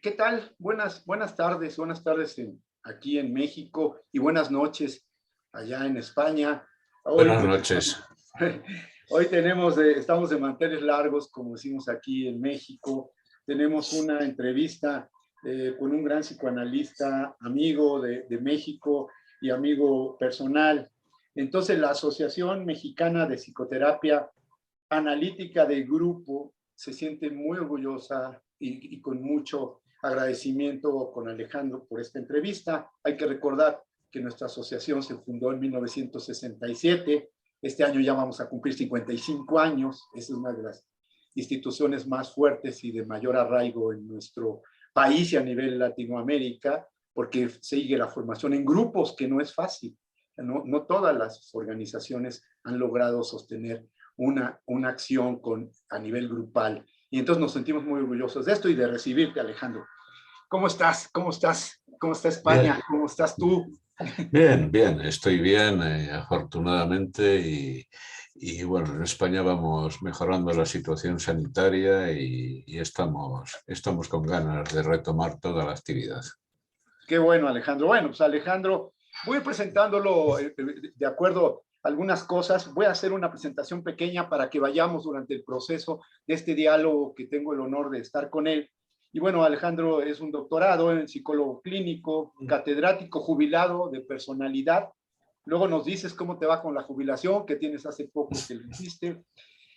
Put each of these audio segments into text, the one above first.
¿Qué tal? Buenas tardes aquí en México y buenas noches allá en España. Hoy, Buenas noches. hoy estamos de manteles largos, como decimos aquí en México. Tenemos una entrevista con un gran psicoanalista, amigo de México y amigo personal. Entonces, la Asociación Mexicana de Psicoterapia Analítica de Grupo se siente muy orgullosa y con mucho agradecimiento con Alejandro por esta entrevista. Hay que recordar que nuestra asociación se fundó en 1967. Este año ya vamos a cumplir 55 años. Es una de las instituciones más fuertes y de mayor arraigo en nuestro país y a nivel Latinoamérica, porque sigue la formación en grupos, que no es fácil. No todas las organizaciones han logrado sostener una acción a nivel grupal. Y entonces nos sentimos muy orgullosos de esto y de recibirte, Alejandro. ¿Cómo estás? ¿Cómo estás? ¿Cómo está Bien, España? ¿Cómo estás tú? bien, estoy bien, afortunadamente, y bueno, en España vamos mejorando la situación sanitaria y estamos con ganas de retomar toda la actividad. Qué bueno, Alejandro. Bueno, pues Alejandro, voy presentándolo de acuerdo a algunas cosas. Voy a hacer una presentación pequeña para que vayamos durante el proceso de este diálogo que tengo el honor de estar con él. Y bueno, Alejandro es un doctorado en psicólogo clínico, catedrático jubilado de personalidad. Luego nos dices cómo te va con la jubilación que tienes hace poco que lo hiciste.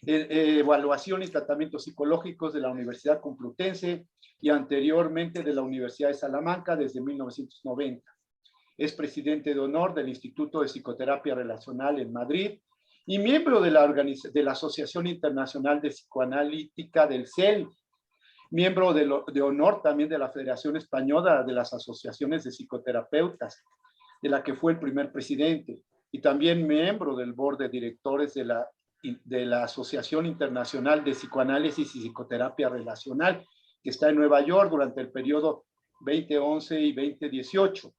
Evaluación y tratamientos psicológicos de la Universidad Complutense y anteriormente de la Universidad de Salamanca desde 1990. Es presidente de honor del Instituto de Psicoterapia Relacional en Madrid y miembro de la Asociación Internacional de Psicoanalítica del CEL, miembro de honor también de la Federación Española de las Asociaciones de Psicoterapeutas, de la que fue el primer presidente, y también miembro del board de directores de la Asociación Internacional de Psicoanálisis y Psicoterapia Relacional, que está en Nueva York durante el periodo 2011 y 2018,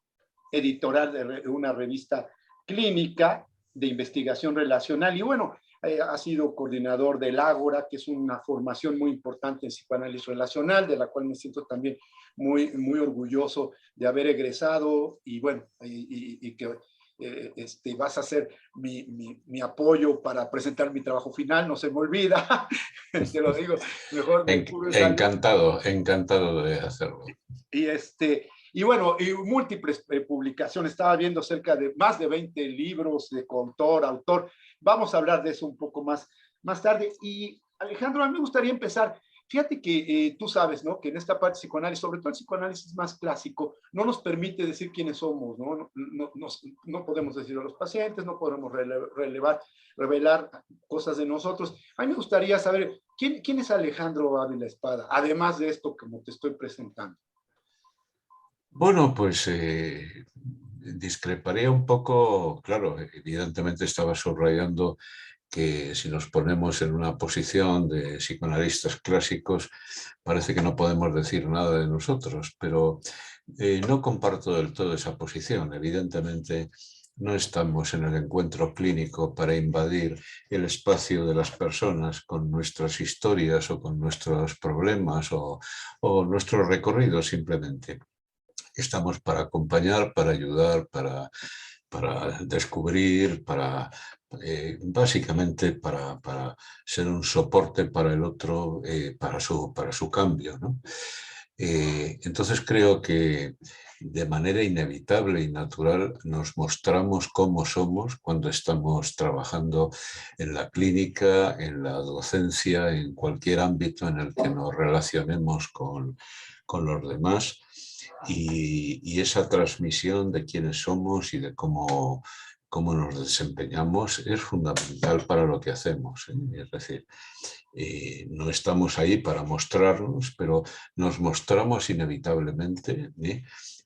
editorial de una revista clínica de investigación relacional. Y bueno, ha sido coordinador del Ágora, que es una formación muy importante en psicoanálisis relacional, de la cual me siento también muy orgulloso de haber egresado y bueno, y que vas a ser mi apoyo para presentar mi trabajo final, no se me olvida, te lo digo, mejor me cubres la luz. Encantado de hacerlo. Y bueno, y múltiples publicaciones, estaba viendo cerca de más de 20 libros de autor. Vamos a hablar de eso un poco más tarde. Y Alejandro, a mí me gustaría empezar. Fíjate que tú sabes, ¿no? Que en esta parte psicoanálisis, sobre todo el psicoanálisis más clásico, no nos permite decir quiénes somos, ¿no? No podemos decir a los pacientes, no podemos revelar cosas de nosotros. A mí me gustaría saber, ¿quién es Alejandro Ávila Espada? Además de esto, como te estoy presentando. Bueno, pues discreparía un poco, claro, evidentemente estaba subrayando que si nos ponemos en una posición de psicoanalistas clásicos, parece que no podemos decir nada de nosotros, pero no comparto del todo esa posición. Evidentemente, no estamos en el encuentro clínico para invadir el espacio de las personas con nuestras historias o con nuestros problemas o nuestro recorrido simplemente. Estamos para acompañar, para ayudar, para descubrir, básicamente para ser un soporte para el otro, para su cambio, ¿no? Entonces creo que de manera inevitable y natural nos mostramos cómo somos cuando estamos trabajando en la clínica, en la docencia, en cualquier ámbito en el que nos relacionemos con los demás. Y esa transmisión de quiénes somos y de cómo nos desempeñamos es fundamental para lo que hacemos. Es decir, no estamos ahí para mostrarnos, pero nos mostramos inevitablemente,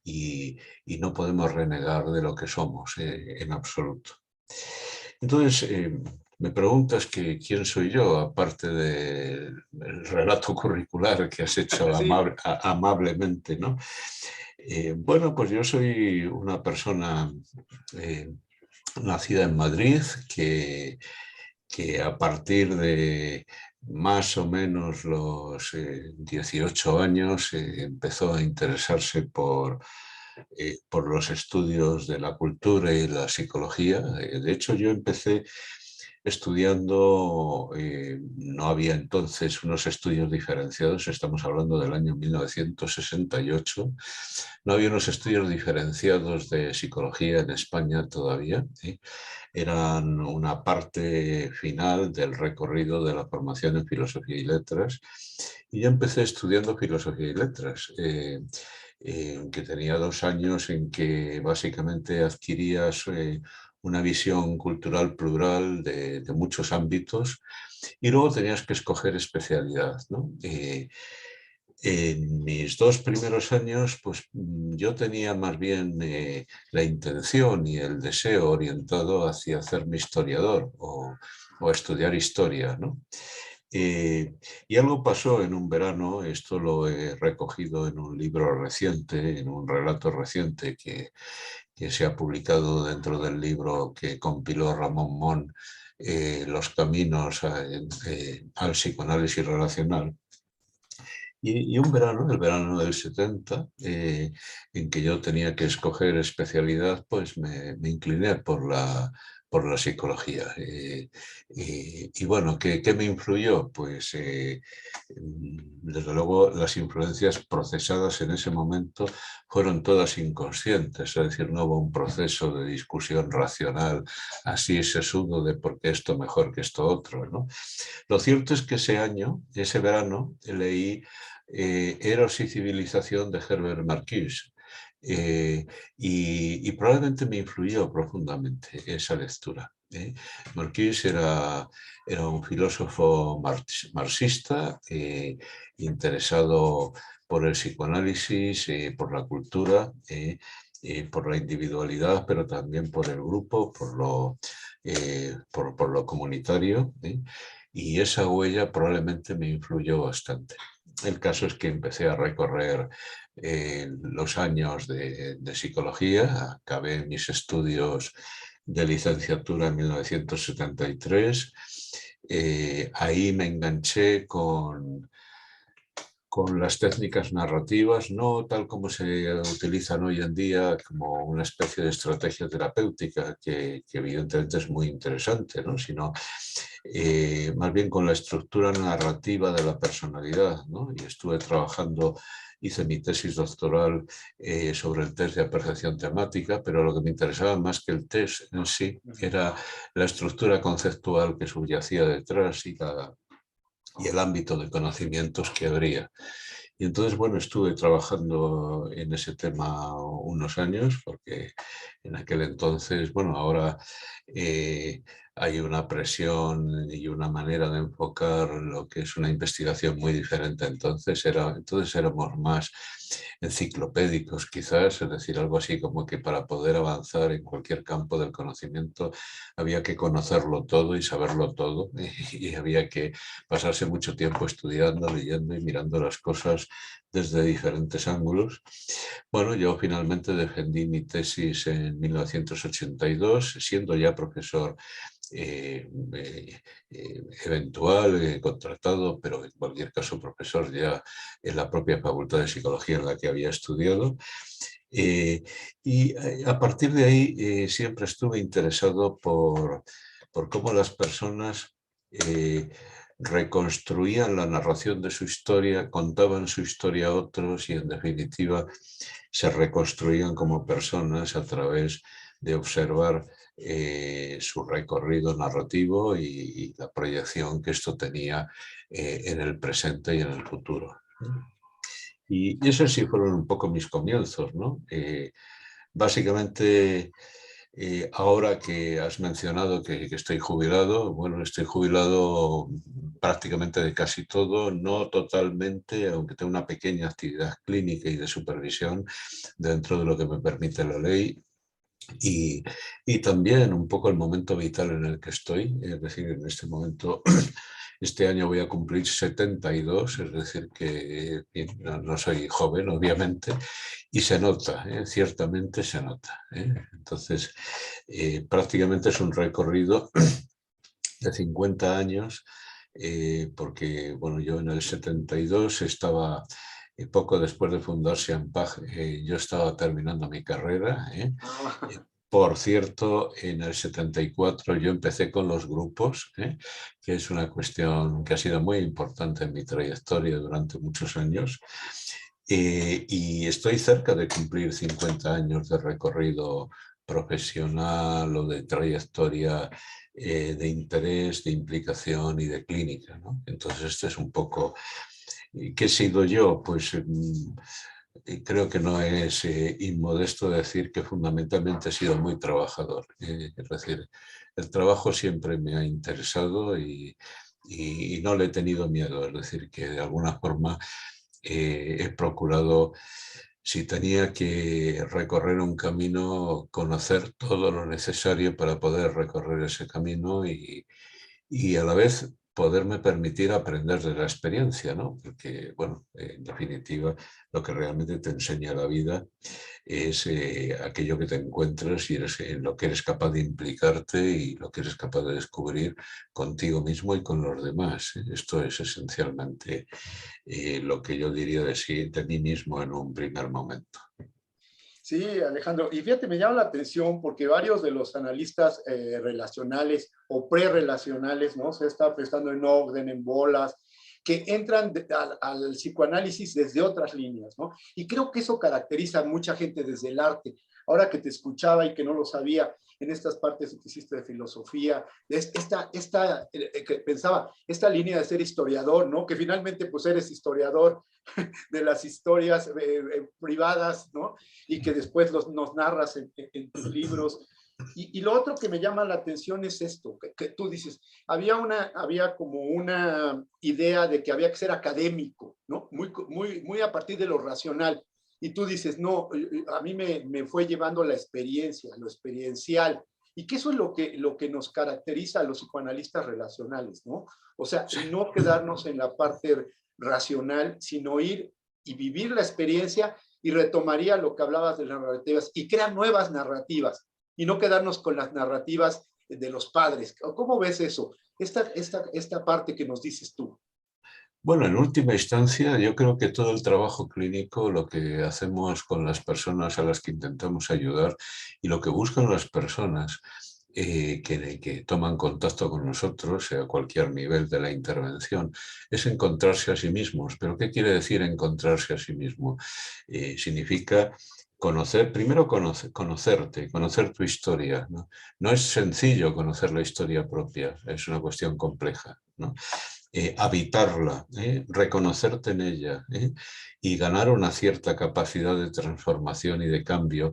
y no podemos renegar de lo que somos en absoluto. Entonces, me preguntas que quién soy yo, aparte del relato curricular que has hecho Sí. amablemente, ¿no? Bueno, pues yo soy una persona nacida en Madrid que a partir más o menos los 18 años empezó a interesarse por los estudios de la cultura y la psicología. De hecho, yo empecé estudiando, no había entonces unos estudios diferenciados, estamos hablando del año 1968, no había unos estudios diferenciados de psicología en España todavía, ¿sí? Eran una parte final del recorrido de la formación en filosofía y letras, y yo empecé estudiando filosofía y letras, que tenía 2 años en que básicamente adquirías una visión cultural plural de muchos ámbitos y luego tenías que escoger especialidad, ¿no? En mis 2 primeros años, pues yo tenía más bien la intención y el deseo orientado hacia hacerme historiador o estudiar historia, ¿no? Y algo pasó en un verano, esto lo he recogido en un libro reciente, en un relato reciente que se ha publicado dentro del libro que compiló Ramón Mon, Los caminos al psicoanálisis relacional. Y un verano, el verano del 70, en que yo tenía que escoger especialidad, pues me incliné por la psicología. Y bueno, ¿qué me influyó? Pues desde luego las influencias procesadas en ese momento fueron todas inconscientes, es decir, no hubo un proceso de discusión racional así sesudo de por qué esto mejor que esto otro, ¿no? Lo cierto es que ese año, ese verano, leí Eros y civilización de Herbert Marcuse. Y probablemente me influyó profundamente esa lectura. Marcuse era un filósofo marxista interesado por el psicoanálisis, por la cultura, por la individualidad, pero también por el grupo, por lo comunitario. Y esa huella probablemente me influyó bastante. El caso es que empecé a recorrer los años de psicología, acabé mis estudios de licenciatura en 1973, ahí me enganché con las técnicas narrativas, no tal como se utilizan hoy en día como una especie de estrategia terapéutica, que evidentemente es muy interesante, ¿no? Sino más bien con la estructura narrativa de la personalidad, ¿no? Y estuve trabajando, hice mi tesis doctoral sobre el test de percepción temática, pero lo que me interesaba más que el test en sí era la estructura conceptual que subyacía detrás y el ámbito de conocimientos que habría. Y entonces, bueno, estuve trabajando en ese tema unos años, porque en aquel entonces, bueno, ahora hay una presión y una manera de enfocar lo que es una investigación muy diferente. Entonces éramos más enciclopédicos quizás, es decir, algo así como que para poder avanzar en cualquier campo del conocimiento había que conocerlo todo y saberlo todo y había que pasarse mucho tiempo estudiando, leyendo y mirando las cosas desde diferentes ángulos. Bueno, yo finalmente defendí mi tesis en 1982, siendo ya profesor eventual, contratado, pero en cualquier caso profesor ya en la propia Facultad de Psicología en la que había estudiado. Y a partir de ahí siempre estuve interesado por cómo las personas reconstruían la narración de su historia, contaban su historia a otros y en definitiva se reconstruían como personas a través de observar su recorrido narrativo y la proyección que esto tenía en el presente y en el futuro. Y esos sí fueron un poco mis comienzos, ¿no? Básicamente, ahora que has mencionado que estoy jubilado, bueno, estoy jubilado prácticamente de casi todo, no totalmente, aunque tengo una pequeña actividad clínica y de supervisión dentro de lo que me permite la ley. Y también un poco el momento vital en el que estoy, es decir, en este momento, este año voy a cumplir 72, es decir, que no soy joven, obviamente, y se nota, ciertamente se nota. Entonces, prácticamente es un recorrido de 50 años porque bueno, yo en el 72 estaba, poco después de fundar Siampag, yo estaba terminando mi carrera. Ah, Por cierto, en el 74 yo empecé con los grupos, que es una cuestión que ha sido muy importante en mi trayectoria durante muchos años. Y estoy cerca de cumplir 50 años de recorrido profesional o de trayectoria, de interés, de implicación y de clínica, ¿no? Entonces, este es un poco... ¿Qué he sido yo? Pues creo que no es inmodesto decir que fundamentalmente he sido muy trabajador. Es decir, el trabajo siempre me ha interesado y no le he tenido miedo. Es decir, que de alguna forma he procurado, si tenía que recorrer un camino, conocer todo lo necesario para poder recorrer ese camino y a la vez poderme permitir aprender de la experiencia, ¿no? Porque, bueno, en definitiva, lo que realmente te enseña la vida es aquello que te encuentras y eres, en lo que eres capaz de implicarte y lo que eres capaz de descubrir contigo mismo y con los demás. Esto es esencialmente lo que yo diría de, sí, de mí mismo en un primer momento. sí, Alejandro. Y fíjate, me llama la atención porque varios de los analistas relacionales o prerrelacionales, ¿no? Se está prestando en Ogden, en Bolas, que entran al psicoanálisis desde otras líneas, ¿no? Y creo que eso caracteriza a mucha gente desde el arte. Ahora que te escuchaba y que no lo sabía, en estas partes que hiciste de filosofía, que pensaba, esta línea de ser historiador, ¿no? Que finalmente pues eres historiador de las historias privadas, ¿no? Y que después nos narras en tus libros. Y lo otro que me llama la atención es esto, que tú dices, había como una idea de que había que ser académico, ¿no? Muy a partir de lo racional. Y tú dices, no, a mí me fue llevando la experiencia, lo experiencial. Y que eso es lo que nos caracteriza a los psicoanalistas relacionales, ¿no? O sea, Sí. no quedarnos en la parte racional, sino ir y vivir la experiencia y retomaría lo que hablabas de las narrativas y crear nuevas narrativas y no quedarnos con las narrativas de los padres. ¿Cómo ves eso? Esta parte que nos dices tú. Bueno, en última instancia, yo creo que todo el trabajo clínico, lo que hacemos con las personas a las que intentamos ayudar y lo que buscan las personas que toman contacto con nosotros, a cualquier nivel de la intervención, es encontrarse a sí mismos. ¿Pero qué quiere decir encontrarse a sí mismo? Significa conocer, primero conocerte, conocer tu historia, ¿no? No es sencillo conocer la historia propia, es una cuestión compleja, ¿no? Habitarla, reconocerte en ella y ganar una cierta capacidad de transformación y de cambio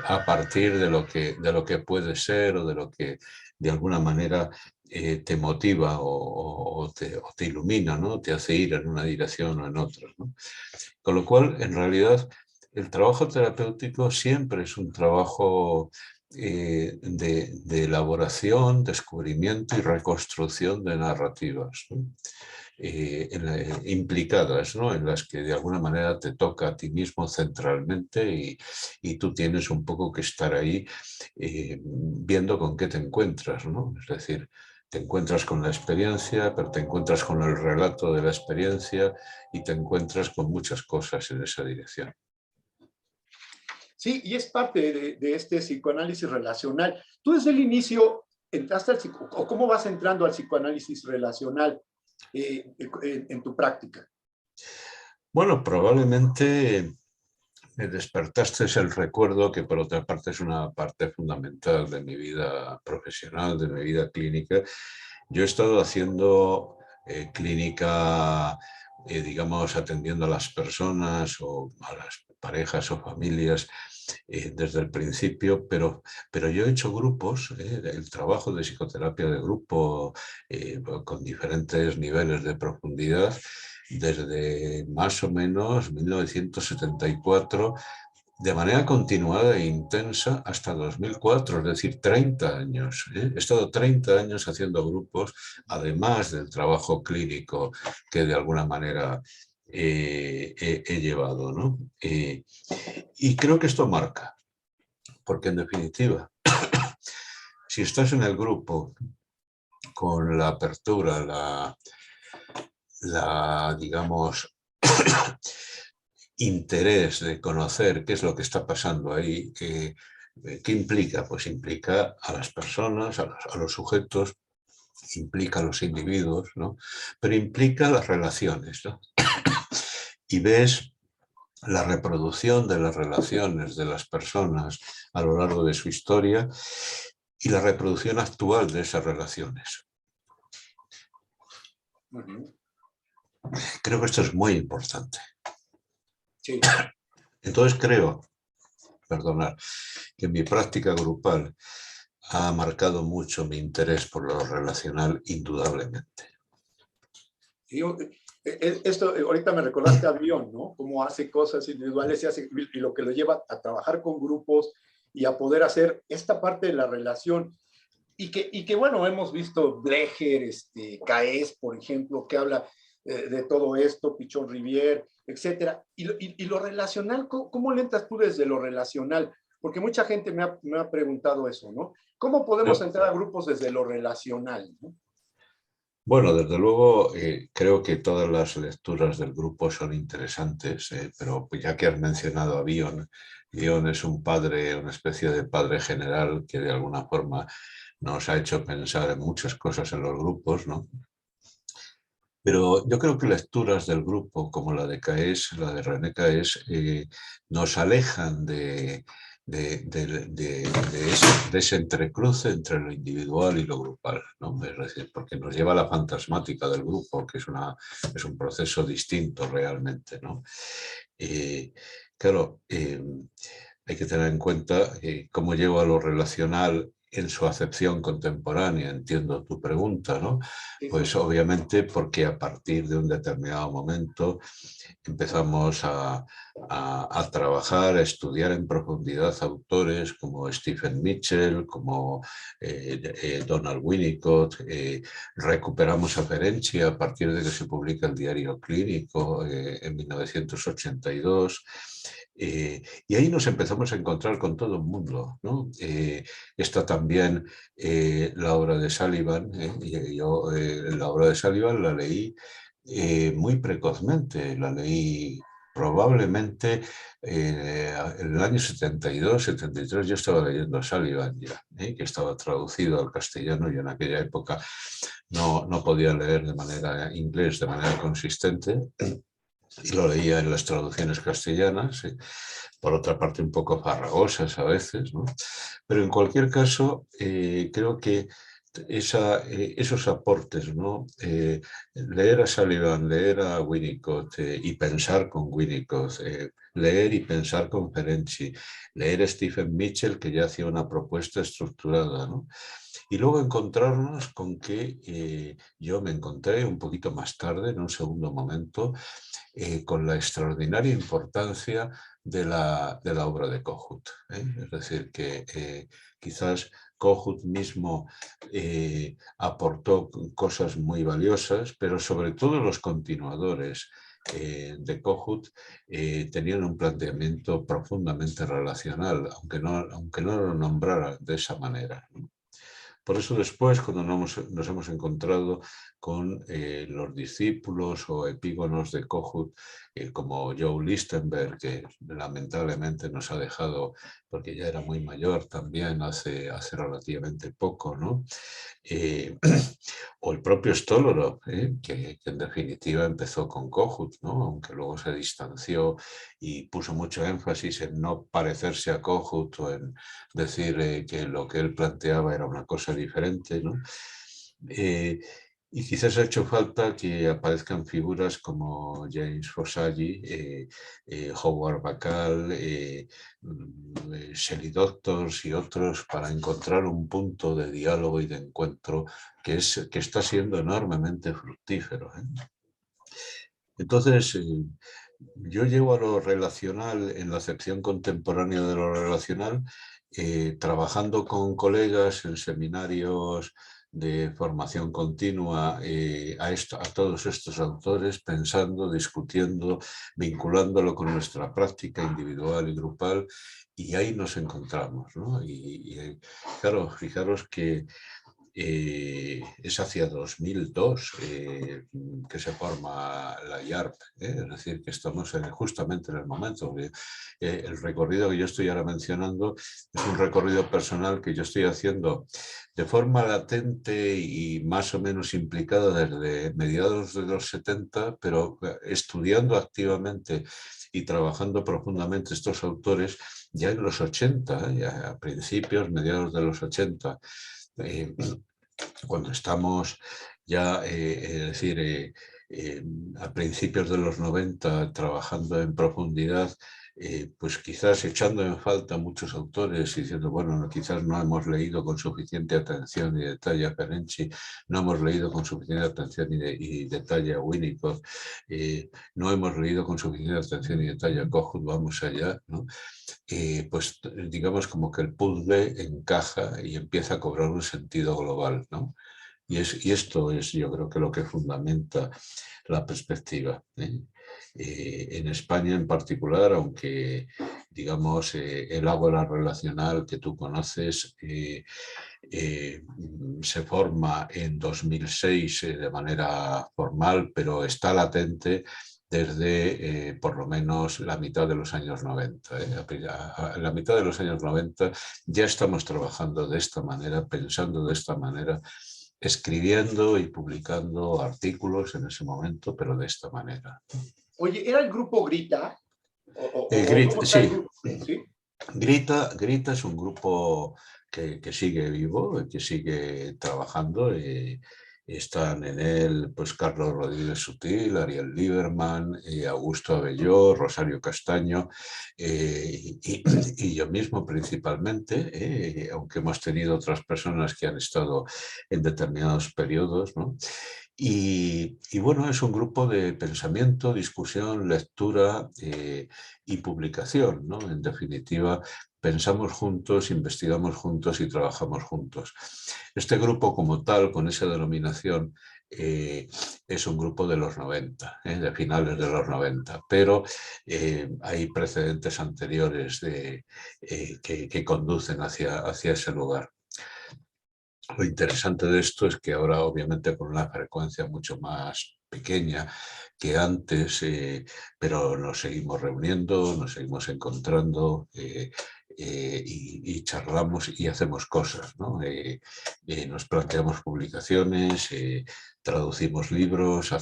a partir de lo que puede ser o de lo que de alguna manera te motiva o te ilumina, ¿no? Te hace ir en una dirección o en otra, ¿no? Con lo cual, en realidad, el trabajo terapéutico siempre es un trabajo de elaboración, descubrimiento y reconstrucción de narrativas, ¿no? Implicadas, ¿no? En las que de alguna manera te toca a ti mismo centralmente y tú tienes un poco que estar ahí viendo con qué te encuentras, ¿no? Es decir, te encuentras con la experiencia, pero te encuentras con el relato de la experiencia y te encuentras con muchas cosas en esa dirección. Sí, y es parte de este psicoanálisis relacional. Tú desde el inicio entraste o cómo vas entrando al psicoanálisis relacional en tu práctica. Bueno, probablemente me despertaste el recuerdo que por otra parte es una parte fundamental de mi vida profesional, de mi vida clínica. Yo he estado haciendo clínica, digamos, atendiendo a las personas o a las parejas o familias desde el principio, pero yo he hecho grupos, el trabajo de psicoterapia de grupo con diferentes niveles de profundidad desde más o menos 1974 de manera continuada e intensa hasta 2004, es decir, 30 años. He estado 30 años haciendo grupos, además del trabajo clínico que de alguna manera he llevado, ¿no? Y creo que esto marca, porque en definitiva, si estás en el grupo con la apertura, digamos, interés de conocer qué es lo que está pasando ahí, ¿qué implica? Pues implica a las personas, a los sujetos, implica a los individuos, ¿no? Pero implica las relaciones, ¿no? Y ves la reproducción de las relaciones de las personas a lo largo de su historia y la reproducción actual de esas relaciones. Creo que esto es muy importante. Sí. Entonces creo, perdonad, que mi práctica grupal ha marcado mucho mi interés por lo relacional, indudablemente. Esto, ahorita me recordaste a Bion, ¿no? Cómo hace cosas individuales y lo que lo lleva a trabajar con grupos y a poder hacer esta parte de la relación. Y que bueno, hemos visto Blecher, Caes, por ejemplo, que habla de todo esto, Pichon Rivière, etcétera. Y lo relacional, ¿cómo le entras tú desde lo relacional? Porque mucha gente me ha preguntado eso, ¿no? ¿Cómo podemos entrar a grupos desde lo relacional, ¿no? Bueno, desde luego creo que todas las lecturas del grupo son interesantes, pero pues ya que has mencionado a Bion, Bion es un padre, una especie de padre general que de alguna forma nos ha hecho pensar en muchas cosas en los grupos, ¿no? Pero yo creo que lecturas del grupo como la de Caes, la de René Caes, nos alejan de ese entrecruce entre lo individual y lo grupal, ¿no? Es decir, porque nos lleva a la fantasmática del grupo, que es un proceso distinto realmente, ¿no? Claro, hay que tener en cuenta cómo lleva lo relacional en su acepción contemporánea, entiendo tu pregunta, ¿no? Pues obviamente porque a partir de un determinado momento empezamos a trabajar, a estudiar en profundidad autores como Stephen Mitchell, como Donald Winnicott, recuperamos a Ferenczi a partir de que se publica el Diario Clínico en 1982. Y ahí nos empezamos a encontrar con todo el mundo, ¿no? Está también la obra de Sullivan. Yo la obra de Sullivan la leí muy precozmente, la leí probablemente en el año 72, 73 yo estaba leyendo a Sullivan ya, que estaba traducido al castellano y en aquella época no podía leer de manera inglés, de manera consistente. Y lo leía en las traducciones castellanas, por otra parte un poco farragosas a veces, ¿no? Pero en cualquier caso, creo que esos aportes, ¿no? Leer a Sullivan, leer a Winnicott y pensar con Winnicott, leer y pensar con Ferenczi, leer a Stephen Mitchell, que ya hacía una propuesta estructurada, ¿no? Y luego encontrarnos con que yo me encontré un poquito más tarde, en un segundo momento, con la extraordinaria importancia de la obra de Kohut. Es decir, que quizás Kohut mismo aportó cosas muy valiosas, pero sobre todo los continuadores de Kohut tenían un planteamiento profundamente relacional, aunque no lo nombrara de esa manera. Por eso después, cuando nos hemos encontrado con los discípulos o epígonos de Kohut, como Joe Lichtenberg, que lamentablemente nos ha dejado porque ya era muy mayor también hace relativamente poco, ¿no? O el propio Stolorov, que en definitiva empezó con Kohut, ¿no? Aunque luego se distanció y puso mucho énfasis en no parecerse a Kohut o en decir que lo que él planteaba era una cosa diferente, ¿no? Y quizás ha hecho falta que aparezcan figuras como James Fosaggi, Howard Bacall, Shelley Doctors y otros para encontrar un punto de diálogo y de encuentro que está siendo enormemente fructífero. Entonces, yo llevo a lo relacional, en la acepción contemporánea de lo relacional, trabajando con colegas en seminarios de formación continua a todos estos autores, pensando, discutiendo, vinculándolo con nuestra práctica individual y grupal, y ahí nos encontramos, ¿no? Claro, fijaros que es hacia 2002 que se forma la IARP, es decir, que estamos justamente en el momento. El recorrido que yo estoy ahora mencionando es un recorrido personal que yo estoy haciendo de forma latente y más o menos implicada desde mediados de los 70, pero estudiando activamente y trabajando profundamente estos autores ya en los 80, ya a principios, mediados de los 80. Cuando estamos ya, es decir, a principios de los 90 trabajando en profundidad, pues quizás echando en falta muchos autores y diciendo, bueno, quizás no hemos leído con suficiente atención y detalle a Ferenczi, no hemos leído con suficiente atención y detalle a Winnicott, no hemos leído con suficiente atención y detalle a Kohut, vamos allá, ¿no? Pues digamos como que el puzzle encaja y empieza a cobrar un sentido global, ¿no? Y esto es, yo creo que lo que fundamenta la perspectiva, ¿eh? En España en particular, aunque digamos el ágora relacional que tú conoces se forma en 2006 de manera formal, pero está latente desde por lo menos la mitad de los años 90. A la mitad de los años 90 ya estamos trabajando de esta manera, pensando de esta manera, escribiendo y publicando artículos en ese momento, pero de esta manera. Oye, ¿era el grupo Grita? ¿Cómo está el Sí, grupo? ¿Sí? Grita es un grupo que sigue vivo, que sigue trabajando. Están en él pues, Carlos Rodríguez Sutil, Ariel Lieberman, Augusto Abelló, Rosario Castaño y yo mismo principalmente, aunque hemos tenido otras personas que han estado en determinados periodos, ¿no? Y bueno, es un grupo de pensamiento, discusión, lectura y publicación, ¿no? En definitiva, pensamos juntos, investigamos juntos y trabajamos juntos. Este grupo como tal, con esa denominación, es un grupo de los 90, de finales de los 90, pero hay precedentes anteriores que conducen hacia ese lugar. Lo interesante de esto es que ahora, obviamente, con una frecuencia mucho más pequeña que antes, pero nos seguimos reuniendo, nos seguimos encontrando y charlamos y hacemos cosas, ¿no? Nos planteamos publicaciones, traducimos libros,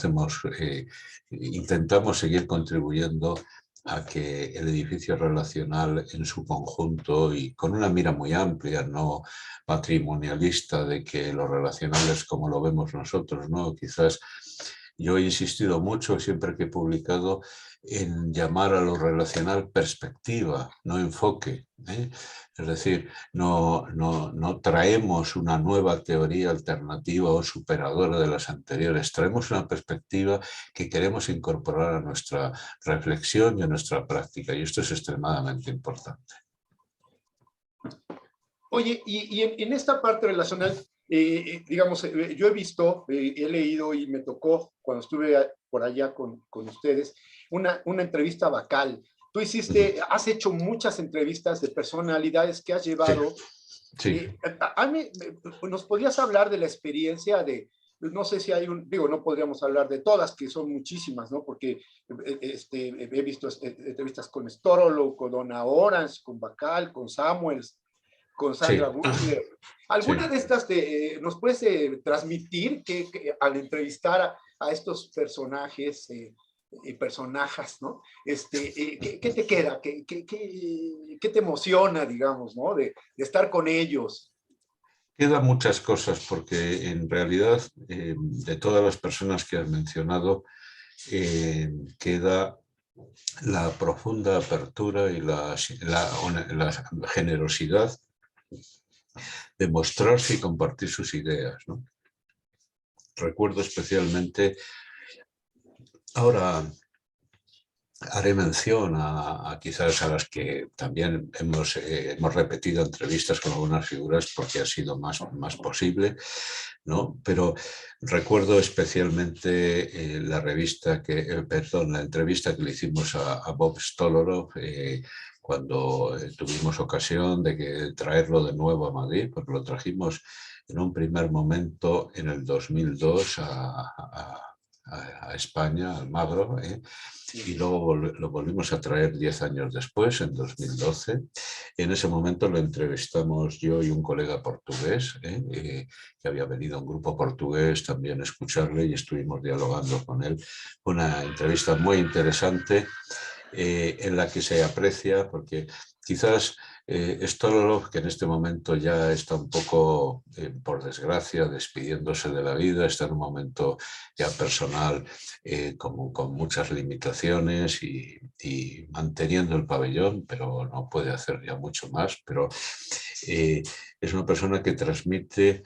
intentamos seguir contribuyendo a que el edificio relacional en su conjunto y con una mira muy amplia, no patrimonialista de que lo relacional es como lo vemos nosotros, ¿no? Quizás yo he insistido mucho siempre que he publicado en llamar a lo relacional perspectiva, no enfoque, ¿eh? Es decir, no traemos una nueva teoría alternativa o superadora de las anteriores, traemos una perspectiva que queremos incorporar a nuestra reflexión y a nuestra práctica, y esto es extremadamente importante. Oye, y en esta parte relacional, digamos, yo he visto, he leído y me tocó cuando estuve por allá con ustedes, una entrevista a Bacal. Tú has hecho muchas entrevistas de personalidades que has llevado. Sí. ¿Nos podrías hablar de la experiencia de, no sé si hay no podríamos hablar de todas, que son muchísimas, ¿no? Porque he visto entrevistas con Storolo, con Donna Orange, con Bacal, con Samuels, con Sandra Butler. ¿Alguna de estas nos puedes transmitir que al entrevistar a estos personajes y personajes, ¿no? ¿Qué te queda? ¿Qué te emociona, digamos, ¿no? De estar con ellos. Quedan muchas cosas porque en realidad de todas las personas que has mencionado queda la profunda apertura y la generosidad de mostrarse y compartir sus ideas, ¿no? Recuerdo especialmente, ahora haré mención a quizás a las que también hemos repetido entrevistas con algunas figuras porque ha sido más posible, ¿no? Pero recuerdo especialmente la entrevista que le hicimos a Bob Stolorow cuando tuvimos ocasión de traerlo de nuevo a Madrid, porque lo trajimos en un primer momento en el 2002 a España, al Magro, y luego lo volvimos a traer 10 años después, en 2012. En ese momento lo entrevistamos yo y un colega portugués, que había venido a un grupo portugués también a escucharle y estuvimos dialogando con él. Una entrevista muy interesante, en la que se aprecia, porque quizás Stolorov, que en este momento ya está un poco, por desgracia, despidiéndose de la vida, está en un momento ya personal con muchas limitaciones y manteniendo el pabellón, pero no puede hacer ya mucho más, pero es una persona que transmite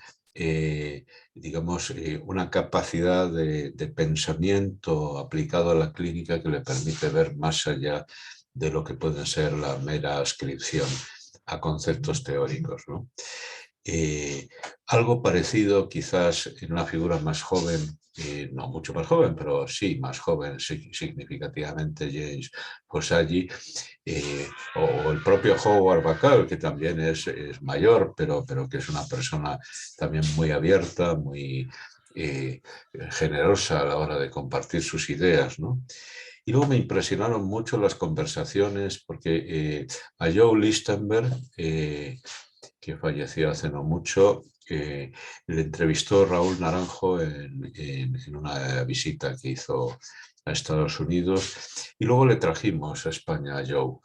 digamos, una capacidad de pensamiento aplicado a la clínica que le permite ver más allá de lo que puede ser la mera ascripción a conceptos teóricos, ¿no? Algo parecido quizás en una figura más joven, no mucho más joven, pero sí más joven significativamente, James Fossaggi, o el propio Howard Bacall, que también es mayor, pero que es una persona también muy abierta, muy generosa a la hora de compartir sus ideas, ¿no? Y luego me impresionaron mucho las conversaciones, porque a Joe Lichtenberg, que falleció hace no mucho, le entrevistó Raúl Naranjo en una visita que hizo a Estados Unidos, y luego le trajimos a España a Joe.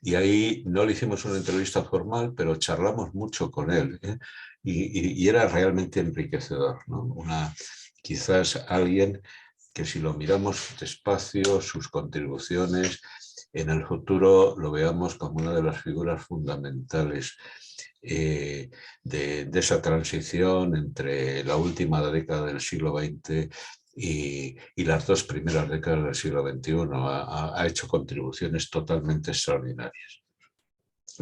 Y ahí no le hicimos una entrevista formal, pero charlamos mucho con él, y era realmente enriquecedor, ¿no? Quizás alguien que, si lo miramos despacio, sus contribuciones, en el futuro lo veamos como una de las figuras fundamentales de esa transición entre la última década del siglo XX y las dos primeras décadas del siglo XXI. Ha hecho contribuciones totalmente extraordinarias.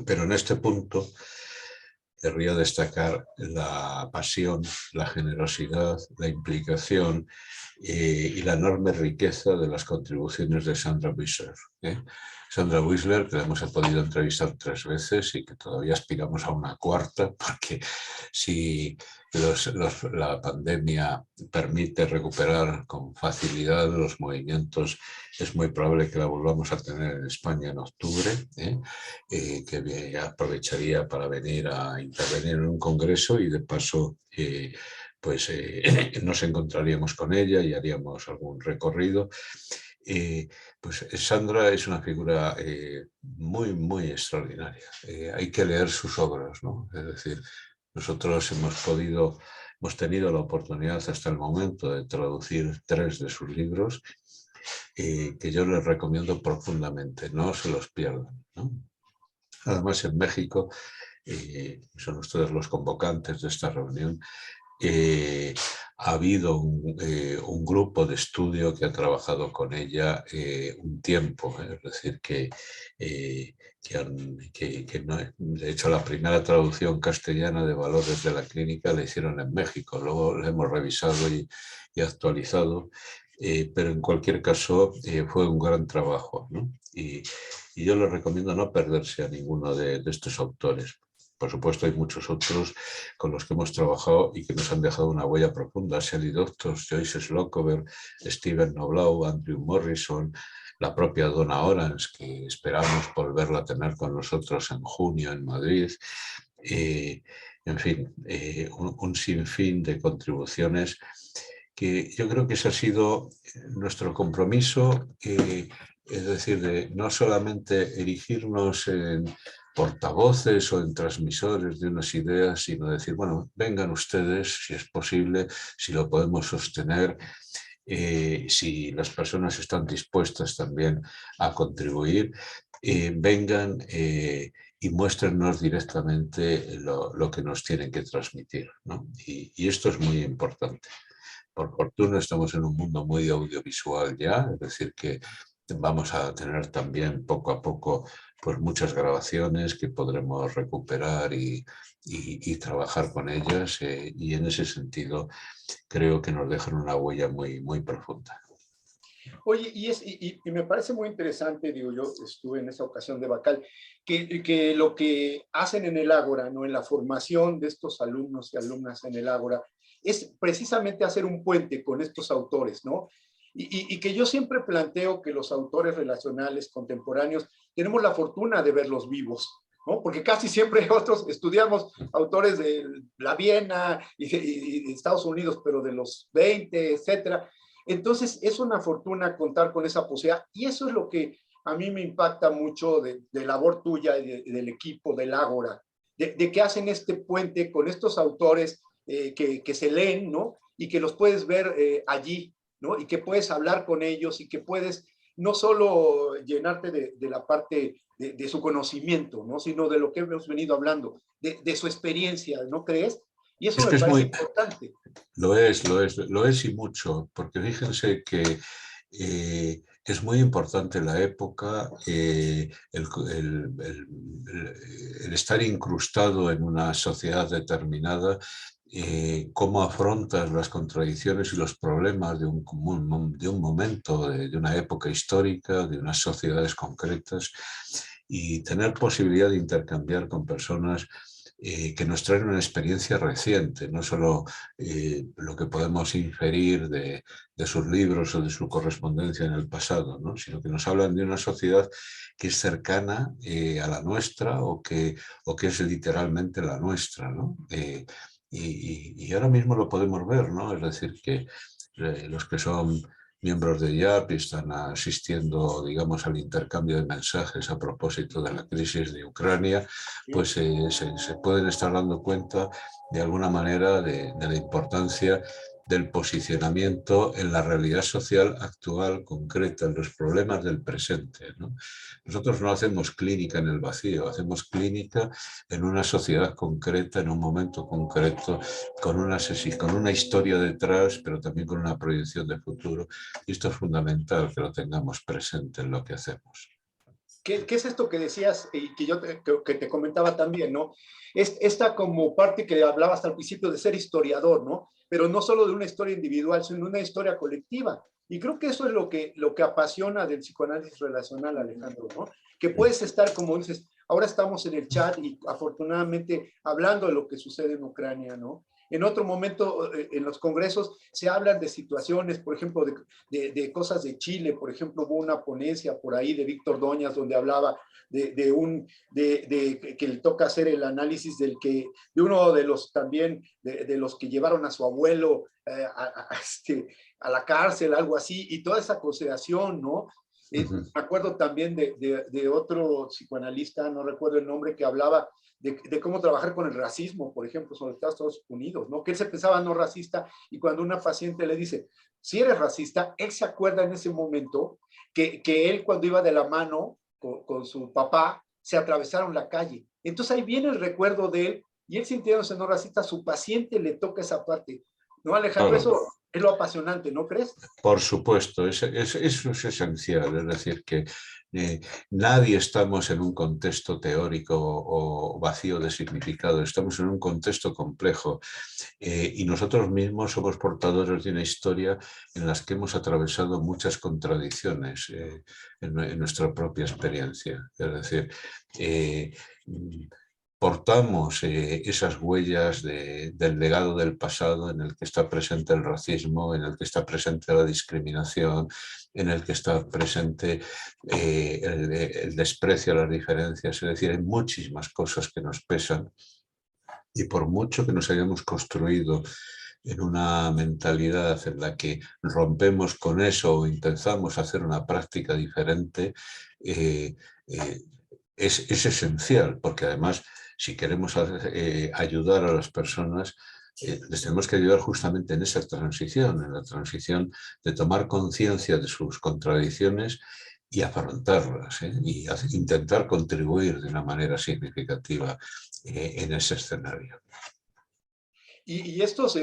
Pero en este punto querría destacar la pasión, la generosidad, la implicación y la enorme riqueza de las contribuciones de Sandra Wissler. Sandra Wissler, que la hemos podido entrevistar 3 veces y que todavía aspiramos a una cuarta, porque si la pandemia permite recuperar con facilidad los movimientos, es muy probable que la volvamos a tener en España en octubre, que aprovecharía para venir a intervenir en un congreso y de paso pues nos encontraríamos con ella y haríamos algún recorrido. Pues Sandra es una figura muy, muy extraordinaria. Hay que leer sus obras, ¿no? Es decir, nosotros hemos tenido la oportunidad hasta el momento de traducir 3 de sus libros, que yo les recomiendo profundamente, no se los pierdan, ¿no? Además, en México, son ustedes los convocantes de esta reunión, ha habido un grupo de estudio que ha trabajado con ella un tiempo, es decir, de hecho, la primera traducción castellana de Valores de la Clínica la hicieron en México, luego la hemos revisado y actualizado, pero en cualquier caso fue un gran trabajo, ¿no? Y yo les recomiendo no perderse a ninguno de estos autores. Por supuesto, hay muchos otros con los que hemos trabajado y que nos han dejado una huella profunda. Shelley Doctors, Joyce Slocumber, Stephen Noblau, Andrew Morrison, la propia Donna Orange, que esperamos volverla a tener con nosotros en junio en Madrid. En fin, un sinfín de contribuciones que yo creo que ese ha sido nuestro compromiso, es decir, de no solamente erigirnos en portavoces o en transmisores de unas ideas, sino decir, bueno, vengan ustedes, si es posible, si lo podemos sostener, si las personas están dispuestas también a contribuir, vengan y muéstrenos directamente lo que nos tienen que transmitir, ¿no? Y esto es muy importante. Por fortuna estamos en un mundo muy audiovisual ya, es decir, que vamos a tener también poco a poco pues muchas grabaciones que podremos recuperar y trabajar con ellas, y en ese sentido creo que nos dejan una huella muy, muy profunda. Oye, y me parece muy interesante, digo, yo estuve en esa ocasión de Bacal, que lo que hacen en el Ágora, ¿no? En la formación de estos alumnos y alumnas en el Ágora, es precisamente hacer un puente con estos autores, ¿no? Y que yo siempre planteo que los autores relacionales contemporáneos tenemos la fortuna de verlos vivos, ¿no? Porque casi siempre otros estudiamos autores de la Viena y de Estados Unidos, pero de los 20, etcétera. Entonces, es una fortuna contar con esa posibilidad y eso es lo que a mí me impacta mucho de labor tuya y del equipo del Ágora, de que hacen este puente con estos autores que se leen, ¿no? Y que los puedes ver allí, ¿no? Y que puedes hablar con ellos y que puedes no solo llenarte de la parte de su conocimiento, ¿no? Sino de lo que hemos venido hablando, de su experiencia, ¿no crees? Y eso Es me que es parece muy, importante. lo es y mucho, porque fíjense que es muy importante la época, el estar incrustado en una sociedad determinada, cómo afrontas las contradicciones y los problemas de un momento, de una época histórica, de unas sociedades concretas, y tener posibilidad de intercambiar con personas que nos traen una experiencia reciente, no solo lo que podemos inferir de sus libros o de su correspondencia en el pasado, ¿no? Sino que nos hablan de una sociedad que es cercana a la nuestra o que es literalmente la nuestra, ¿no? Y ahora mismo lo podemos ver, ¿no? Es decir, que los que son miembros de IAP y están asistiendo, digamos, al intercambio de mensajes a propósito de la crisis de Ucrania, pues se pueden estar dando cuenta de alguna manera de la importancia del posicionamiento en la realidad social actual, concreta, en los problemas del presente, ¿no? Nosotros no hacemos clínica en el vacío, hacemos clínica en una sociedad concreta, en un momento concreto, con una historia detrás, pero también con una proyección de futuro. Y esto es fundamental que lo tengamos presente en lo que hacemos. ¿Qué es esto que decías y que yo que te comentaba también, ¿no? Esta como parte que hablabas al principio de ser historiador, ¿no? Pero no solo de una historia individual, sino de una historia colectiva. Y creo que eso es lo que apasiona del psicoanálisis relacional, Alejandro, ¿no? Que puedes estar, como dices, ahora estamos en el chat y afortunadamente hablando de lo que sucede en Ucrania, ¿no? En otro momento, en los congresos, se hablan de situaciones, por ejemplo, de cosas de Chile. Por ejemplo, hubo una ponencia por ahí de Víctor Doñas donde hablaba que le toca hacer el análisis de uno de los también, de los que llevaron a su abuelo a la cárcel, algo así, y toda esa consideración, ¿no? Me acuerdo también de otro psicoanalista, no recuerdo el nombre, que hablaba de cómo trabajar con el racismo, por ejemplo, sobre Estados Unidos, ¿no? Que él se pensaba no racista y cuando una paciente le dice, si eres racista, él se acuerda en ese momento que él cuando iba de la mano con su papá, se atravesaron la calle. Entonces ahí viene el recuerdo de él y él sintiéndose no racista, a su paciente le toca esa parte. ¿No, Alejandro? Claro. Eso es lo apasionante, ¿no crees? Por supuesto, eso es esencial, es decir, que nadie estamos en un contexto teórico o vacío de significado, estamos en un contexto complejo y nosotros mismos somos portadores de una historia en la que hemos atravesado muchas contradicciones en nuestra propia experiencia. Es decir, portamos esas huellas del legado del pasado en el que está presente el racismo, en el que está presente la discriminación, en el que está presente el desprecio a las diferencias. Es decir, hay muchísimas cosas que nos pesan y por mucho que nos hayamos construido en una mentalidad en la que rompemos con eso o intentamos hacer una práctica diferente, eh, eh, es esencial, porque además si queremos ayudar a las personas, les tenemos que ayudar justamente en esa transición, en la transición de tomar conciencia de sus contradicciones y afrontarlas, y intentar contribuir de una manera significativa en ese escenario. Y estos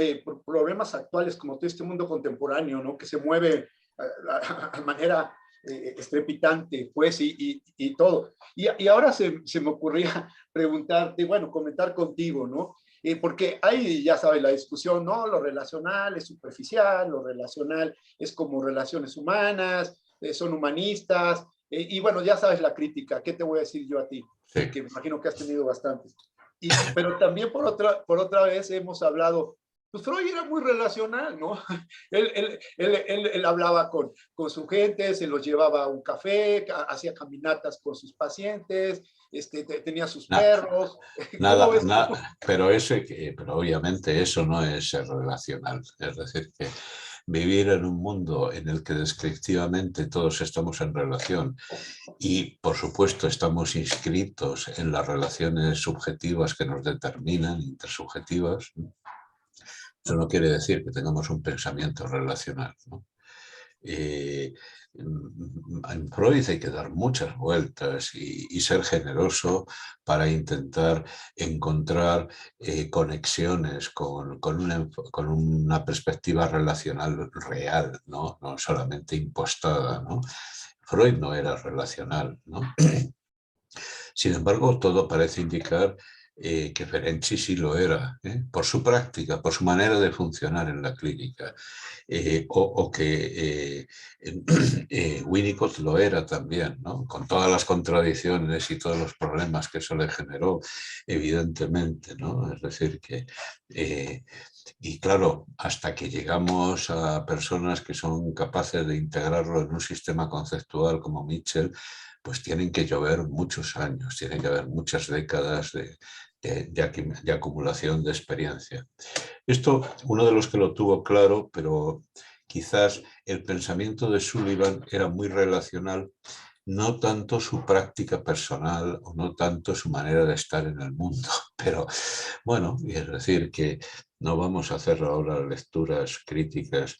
problemas actuales, como todo este mundo contemporáneo, ¿no? Que se mueve a manera estrepitante, pues, y todo. Y ahora se me ocurría preguntarte, bueno, comentar contigo, ¿no? porque ahí ya sabes la discusión, ¿no? Lo relacional es superficial, lo relacional es como relaciones humanas, son humanistas, y bueno, ya sabes la crítica, ¿qué te voy a decir yo a ti? Sí. Que me imagino que has tenido bastantes. Pero también por otra vez hemos hablado, pues Freud era muy relacional, ¿no? Él hablaba con su gente, se los llevaba a un café, hacía caminatas con sus pacientes, tenía sus Na- perros. ¿Cómo Nada, ves tú? pero obviamente eso no es ser relacional. Es decir, que vivir en un mundo en el que descriptivamente todos estamos en relación y, por supuesto, estamos inscritos en las relaciones subjetivas que nos determinan, intersubjetivas, eso no quiere decir que tengamos un pensamiento relacional, ¿no? En Freud hay que dar muchas vueltas y ser generoso para intentar encontrar conexiones con una perspectiva relacional real, ¿no? No solamente impostada, ¿no? Freud no era relacional, ¿no? Sin embargo, todo parece indicar que Ferenczi sí lo era, por su práctica, por su manera de funcionar en la clínica, o que Winnicott lo era también, ¿no? Con todas las contradicciones y todos los problemas que eso le generó, evidentemente, ¿no? Es decir, que... y claro, hasta que llegamos a personas que son capaces de integrarlo en un sistema conceptual como Mitchell, pues tienen que llover muchos años, tienen que haber muchas décadas de acumulación de experiencia. Esto, uno de los que lo tuvo claro, pero quizás el pensamiento de Sullivan era muy relacional, no tanto su práctica personal o no tanto su manera de estar en el mundo, pero bueno, es decir, que no vamos a hacer ahora lecturas críticas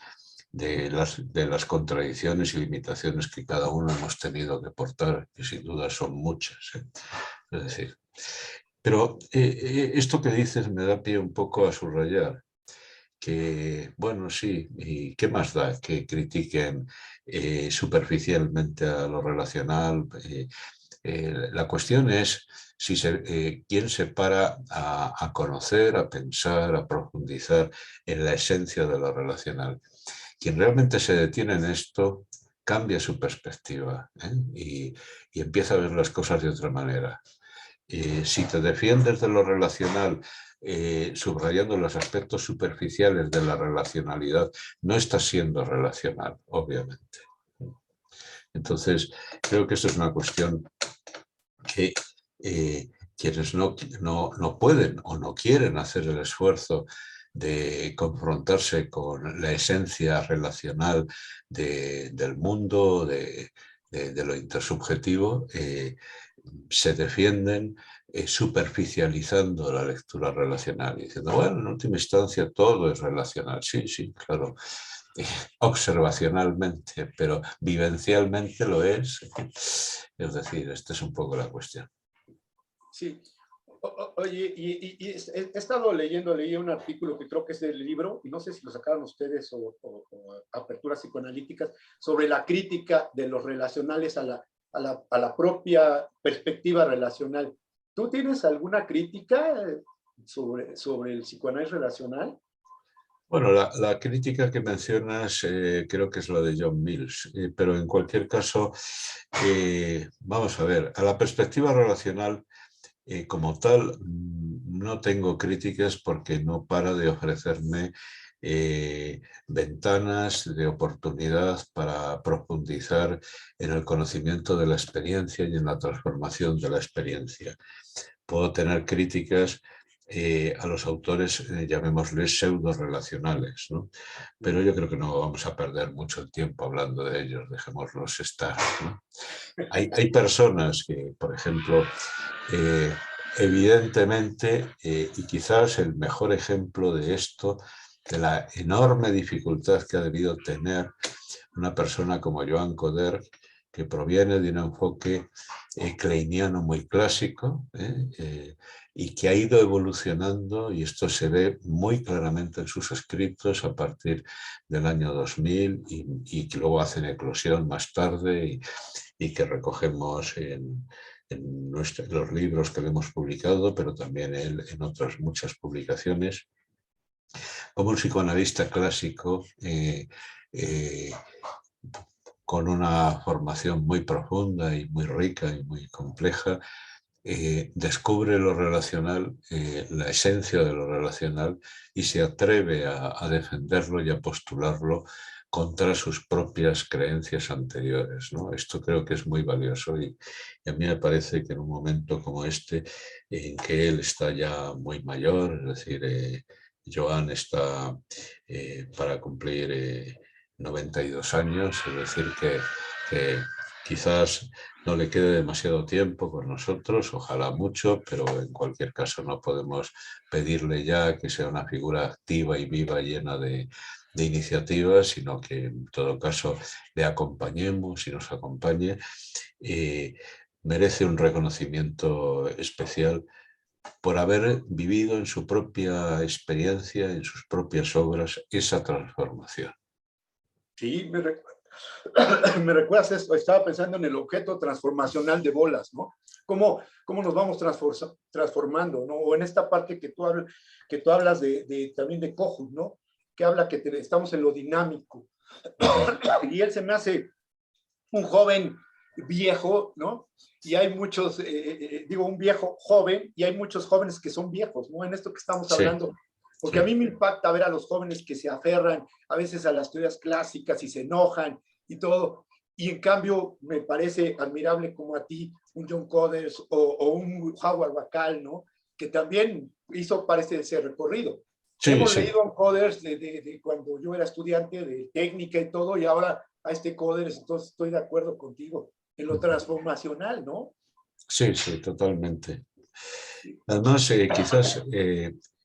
de las contradicciones y limitaciones que cada uno hemos tenido que portar, que sin duda son muchas, ¿eh? Es decir, pero esto que dices me da pie un poco a subrayar que, bueno, sí, ¿y qué más da que critiquen superficialmente a lo relacional? La cuestión es si quién se para a conocer, a pensar, a profundizar en la esencia de lo relacional. Quien realmente se detiene en esto cambia su perspectiva, ¿eh? Y empieza a ver las cosas de otra manera. Si te defiendes de lo relacional, subrayando los aspectos superficiales de la relacionalidad, no estás siendo relacional, obviamente. Entonces, creo que esto es una cuestión que quienes no pueden o no quieren hacer el esfuerzo de confrontarse con la esencia relacional del mundo, de lo intersubjetivo, se defienden superficializando la lectura relacional y diciendo, bueno, en última instancia todo es relacional. Sí, sí, claro, observacionalmente, pero vivencialmente lo es. Es decir, esta es un poco la cuestión. Sí. Oye, he estado leí un artículo que creo que es del libro, y no sé si lo sacaron ustedes o aperturas psicoanalíticas, sobre la crítica de los relacionales a la propia perspectiva relacional. ¿Tú tienes alguna crítica sobre el psicoanálisis relacional? Bueno, la crítica que mencionas creo que es la de John Mills, pero en cualquier caso, vamos a ver, a la perspectiva relacional como tal, no tengo críticas porque no para de ofrecerme ventanas de oportunidad para profundizar en el conocimiento de la experiencia y en la transformación de la experiencia. Puedo tener críticas a los autores, llamémosles pseudo-relacionales, ¿no? Pero yo creo que no vamos a perder mucho el tiempo hablando de ellos, dejémoslos estar, ¿no? Hay personas que, por ejemplo, evidentemente, y quizás el mejor ejemplo de esto, de la enorme dificultad que ha debido tener una persona como Joan Coder, que proviene de un enfoque kleiniano muy clásico, y que ha ido evolucionando, y esto se ve muy claramente en sus escritos a partir del año 2000 y que luego hacen eclosión más tarde y que recogemos en los libros que le hemos publicado, pero también él en otras muchas publicaciones, como un psicoanalista clásico eh, con una formación muy profunda y muy rica y muy compleja, descubre lo relacional, la esencia de lo relacional, y se atreve a defenderlo y a postularlo contra sus propias creencias anteriores, ¿no? Esto creo que es muy valioso y a mí me parece que en un momento como este, en que él está ya muy mayor, es decir, Joan está para cumplir 92 años, es decir, que quizás no le quede demasiado tiempo con nosotros, ojalá mucho, pero en cualquier caso no podemos pedirle ya que sea una figura activa y viva, llena de iniciativas, sino que en todo caso le acompañemos y nos acompañe. Merece un reconocimiento especial por haber vivido en su propia experiencia, en sus propias obras, esa transformación. Sí, me recuerdas esto, estaba pensando en el objeto transformacional de bolas, ¿no? ¿Cómo nos vamos transformando, ¿no? O en esta parte que tú hablas también de Kohut, ¿no? Que habla que estamos en lo dinámico. Y él se me hace un joven viejo, ¿no? Y hay muchos, digo, un viejo joven, y hay muchos jóvenes que son viejos, ¿no? En esto que estamos hablando. Porque sí. A mí me impacta ver a los jóvenes que se aferran a veces a las teorías clásicas y se enojan y todo. Y en cambio, me parece admirable como a ti, un John Coders o un Howard Bacall, ¿no? Que también parece ese recorrido. Sí, Hemos sí. leído a Coders de cuando yo era estudiante de técnica y todo, y ahora a este Coders, entonces estoy de acuerdo contigo en lo transformacional, ¿no? Sí, sí, totalmente. Además, quizás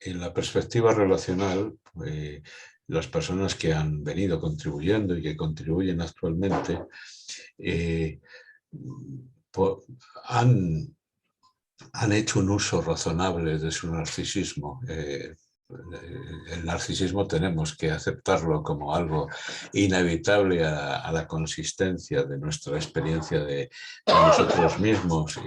en la perspectiva relacional, las personas que han venido contribuyendo y que contribuyen actualmente po- han, han hecho un uso razonable de su narcisismo. El narcisismo tenemos que aceptarlo como algo inevitable a la consistencia de nuestra experiencia de nosotros mismos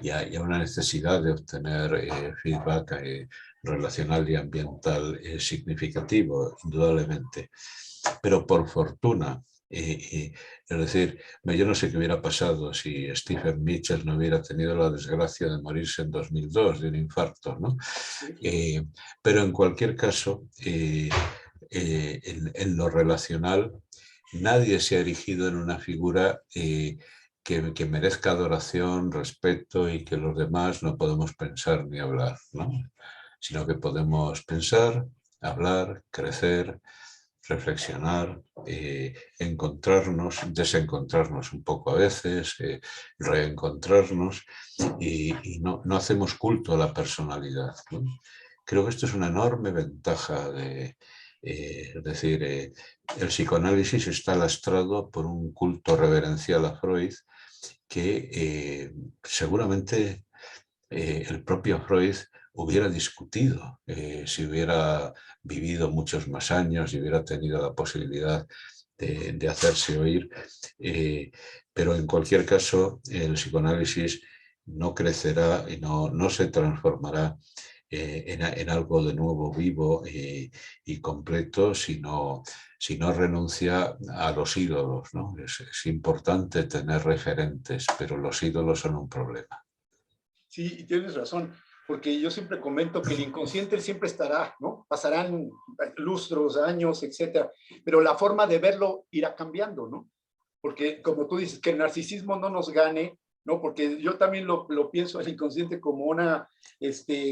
y a una necesidad de obtener feedback relacional y ambiental significativo, indudablemente. Pero por fortuna, es decir, yo no sé qué hubiera pasado si Stephen Mitchell no hubiera tenido la desgracia de morirse en 2002 de un infarto, ¿no? Pero en cualquier caso, en lo relacional, nadie se ha erigido en una figura que merezca adoración, respeto y que los demás no podemos pensar ni hablar, ¿no? Sino que podemos pensar, hablar, crecer, reflexionar, encontrarnos, desencontrarnos un poco a veces, reencontrarnos y no hacemos culto a la personalidad, ¿no? Creo que esto es una enorme ventaja es decir, el psicoanálisis está lastrado por un culto reverencial a Freud que seguramente el propio Freud hubiera discutido si hubiera vivido muchos más años y hubiera tenido la posibilidad de hacerse oír. Pero en cualquier caso, el psicoanálisis no crecerá y no se transformará en algo de nuevo vivo y completo si no renuncia a los ídolos, ¿no? Es importante tener referentes, pero los ídolos son un problema. Sí, y tienes razón, porque yo siempre comento que el inconsciente siempre estará, ¿no? Pasarán lustros, años, etcétera, pero la forma de verlo irá cambiando, ¿no? Porque como tú dices, que el narcisismo no nos gane, ¿no? Porque yo también lo pienso el inconsciente como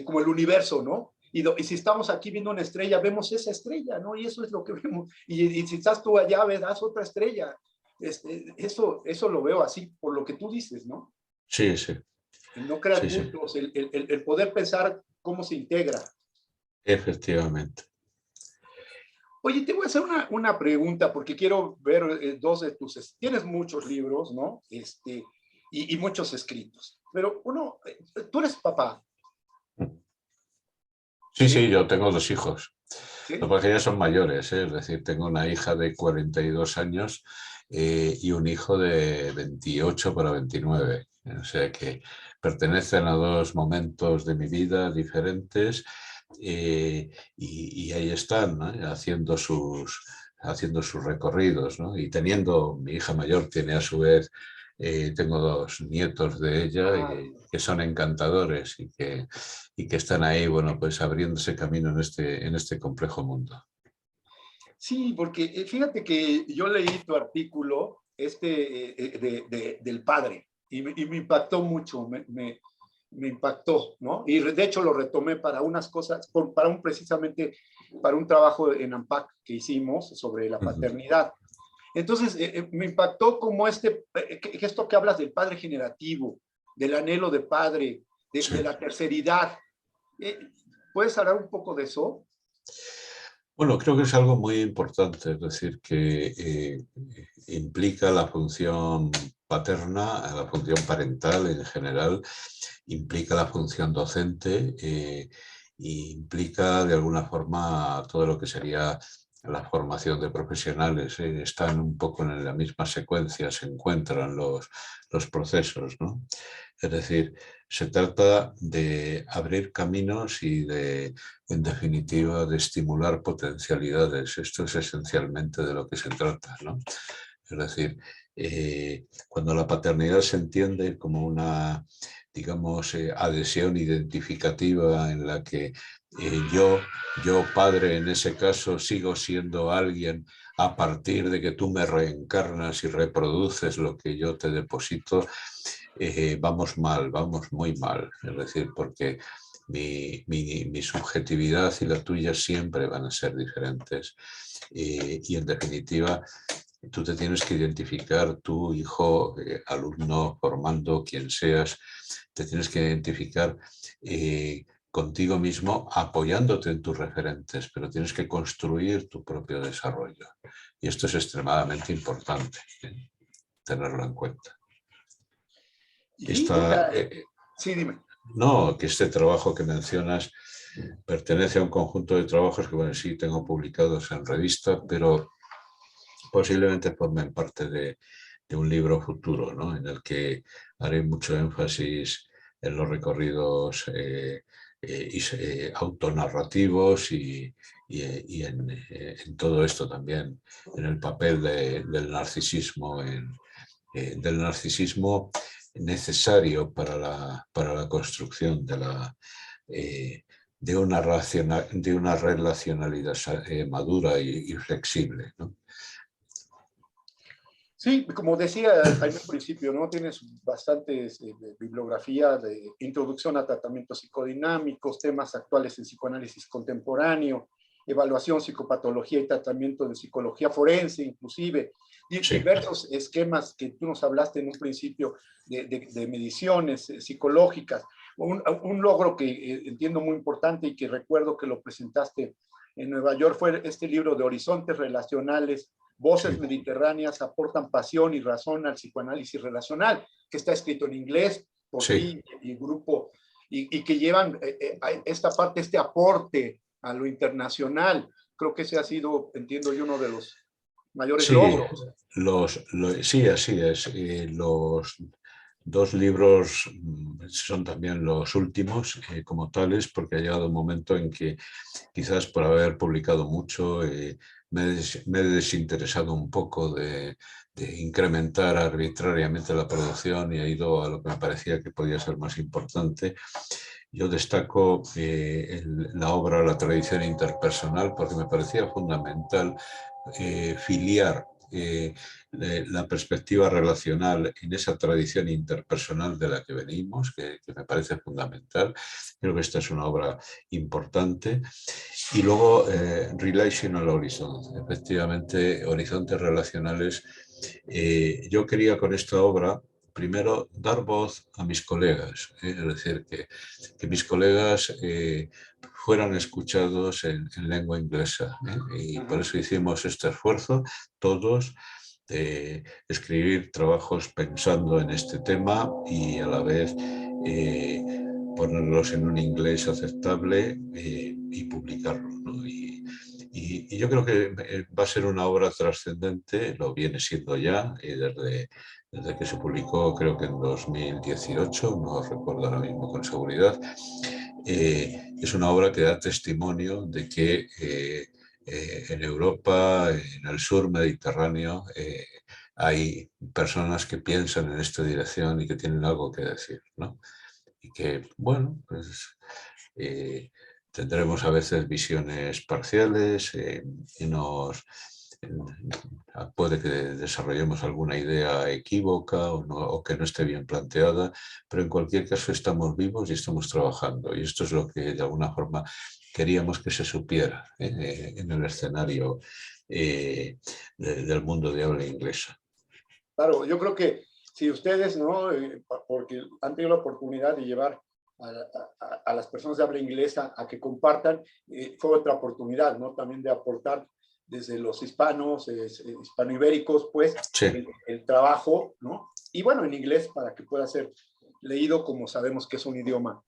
como el universo, ¿no? Y si estamos aquí viendo una estrella, vemos esa estrella, ¿no? Y eso es lo que vemos. Y si estás tú allá, verás otra estrella. Eso lo veo así, por lo que tú dices, ¿no? Sí, sí. El no crear Sí, sí, cultos, el poder pensar cómo se integra. efectivamente. Oye, te voy a hacer una pregunta porque quiero ver dos de tienes muchos libros, ¿no? Y muchos escritos, pero tú eres papá, Sí, ¿sí? sí, yo tengo dos hijos. Lo que ¿Sí? pasa es que ya son mayores, ¿eh? Es decir, tengo una hija de 42 años y un hijo de 28 para 29. O sea que pertenecen a dos momentos de mi vida diferentes y ahí están, ¿no? Haciendo sus recorridos, ¿no? Y teniendo, mi hija mayor tiene a su vez, tengo dos nietos de ella que son encantadores y que están ahí, bueno, pues abriéndose camino en este complejo mundo. Sí, porque fíjate que yo leí tu artículo del padre y me impactó mucho, me impactó, ¿no? Y de hecho lo retomé para unas cosas, precisamente para un trabajo en AMPAC que hicimos sobre la Ujú. paternidad. Entonces, me impactó como esto que hablas del padre generativo, del anhelo de padre, Sí. de la terceridad. Eh, ¿Puedes hablar un poco de eso? Bueno, creo que es algo muy importante, es decir, que implica la función paterna, la función parental en general, implica la función docente, e implica de alguna forma todo lo que sería la formación de profesionales. Están un poco en la misma secuencia, se encuentran los procesos, ¿no? Es decir, se trata de abrir caminos y en definitiva, de estimular potencialidades. Esto es esencialmente de lo que se trata, ¿no? Es decir, cuando la paternidad se entiende como una, digamos, adhesión identificativa en la que yo, padre, en ese caso, sigo siendo alguien a partir de que tú me reencarnas y reproduces lo que yo te deposito, vamos mal, vamos muy mal. Es decir, porque mi subjetividad y la tuya siempre van a ser diferentes. Y en definitiva, tú te tienes que identificar, tu hijo, alumno, formando, quien seas, te tienes que identificar contigo mismo apoyándote en tus referentes, pero tienes que construir tu propio desarrollo. Y esto es extremadamente importante, tenerlo en cuenta. Sí, Esta, sí, dime. no, que este trabajo que mencionas pertenece a un conjunto de trabajos que, bueno, sí tengo publicados en revista, pero posiblemente formen parte de un libro futuro, ¿no? En el que haré mucho énfasis en los recorridos autonarrativos y en todo esto también, en el papel del narcisismo, del narcisismo necesario para la construcción eh, de una relacionalidad madura y flexible, ¿no? Sí, como decía en el principio, ¿no? Tienes bastantes bibliografía de introducción a tratamientos psicodinámicos, temas actuales en psicoanálisis contemporáneo, evaluación, psicopatología y tratamiento de psicología forense, inclusive, Sí, diversos esquemas que tú nos hablaste en un principio de mediciones psicológicas. Un logro que entiendo muy importante y que recuerdo que lo presentaste en Nueva York fue este libro de Horizontes Relacionales. Voces sí, mediterráneas aportan pasión y razón al psicoanálisis relacional, que está escrito en inglés por sí. ti y el grupo, y que llevan esta parte, este aporte a lo internacional. Creo que ese ha sido, entiendo yo, uno de los mayores Sí, logros. sí, así es. Los dos libros son también los últimos como tales, porque ha llegado un momento en que quizás por haber publicado mucho me he desinteresado un poco de incrementar arbitrariamente la producción y he ido a lo que me parecía que podía ser más importante. Yo destaco la obra La tradición interpersonal porque me parecía fundamental filiar la perspectiva relacional en esa tradición interpersonal de la que venimos, que me parece fundamental. Creo que esta es una obra importante. Y luego Relational Horizons, efectivamente, horizontes relacionales. Yo quería con esta obra primero dar voz a mis colegas, es decir, que mis colegas fueran escuchados en lengua inglesa. Y por eso hicimos este esfuerzo, todos, de escribir trabajos pensando en este tema y a la vez ponerlos en un inglés aceptable y publicarlo, ¿no? Y yo creo que va a ser una obra trascendente, lo viene siendo ya, desde que se publicó, creo que en 2018, no recuerdo ahora mismo con seguridad. Es una obra que da testimonio de que en Europa, en el sur mediterráneo, hay personas que piensan en esta dirección y que tienen algo que decir, ¿no? Y que, bueno, pues tendremos a veces visiones parciales y puede que desarrollemos alguna idea equívoca o que no esté bien planteada, pero en cualquier caso estamos vivos y estamos trabajando. Y esto es lo que de alguna forma queríamos que se supiera en el escenario del mundo de habla inglesa. Claro, yo creo que si ustedes, ¿no? Porque han tenido la oportunidad de llevar a las personas de habla inglesa a que compartan, fue otra oportunidad, ¿no? También de aportar desde los hispanos, hispanoibéricos, pues, Sí. el trabajo, ¿no? Y bueno, en inglés para que pueda ser leído como sabemos que es un idioma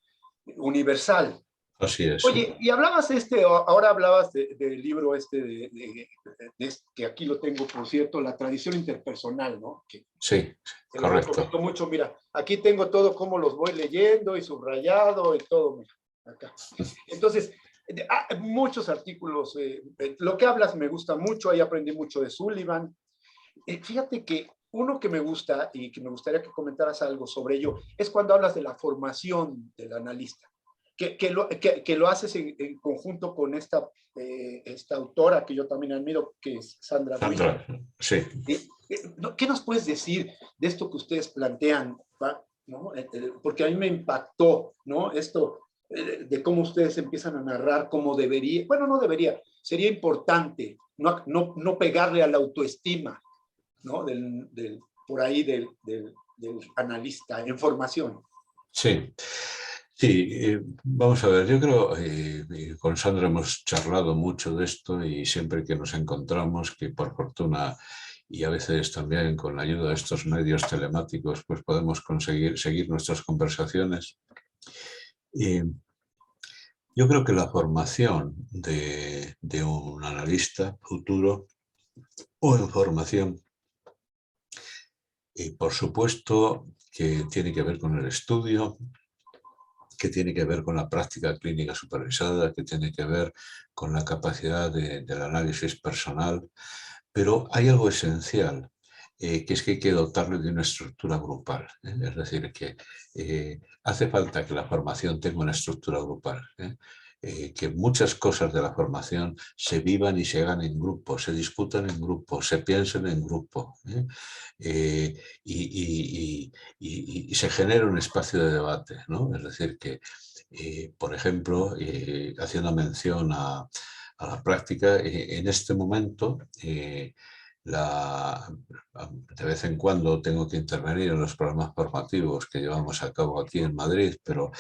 universal. Así es. Oye, y hablabas ahora hablabas del libro que aquí lo tengo, por cierto, La tradición interpersonal, ¿no? Que sí, te lo correcto. recomiendo mucho. Mira, aquí tengo todo cómo los voy leyendo y subrayado y todo, mira, acá. Entonces, muchos artículos, lo que hablas me gusta mucho, ahí aprendí mucho de Sullivan. Fíjate que uno que me gusta y que me gustaría que comentaras algo sobre ello es cuando hablas de la formación del analista. Que lo haces en conjunto con esta autora que yo también admiro, que es Sandra Ruiz. Sandra, sí. ¿Qué nos puedes decir de esto que ustedes plantean? ¿No? Porque a mí me impactó, ¿no? Esto de cómo ustedes empiezan a narrar cómo debería, bueno, no debería, sería importante no pegarle a la autoestima, ¿no? Por ahí del analista en formación. Sí. Sí, vamos a ver, yo creo, con Sandra hemos charlado mucho de esto y siempre que nos encontramos, que por fortuna y a veces también con la ayuda de estos medios telemáticos, pues podemos seguir nuestras conversaciones. Yo creo que la formación de un analista futuro o en formación, por supuesto que tiene que ver con el estudio, que tiene que ver con la práctica clínica supervisada, que tiene que ver con la capacidad del análisis personal, pero hay algo esencial, que es que hay que dotarle de una estructura grupal. Es decir, que hace falta que la formación tenga una estructura grupal. Que muchas cosas de la formación se vivan y se hagan en grupo, se discutan en grupo, se piensen en grupo. Y se genera un espacio de debate, ¿no? Es decir, que, por ejemplo, haciendo mención a la práctica, en este momento, de vez en cuando tengo que intervenir en los programas formativos que llevamos a cabo aquí en Madrid, pero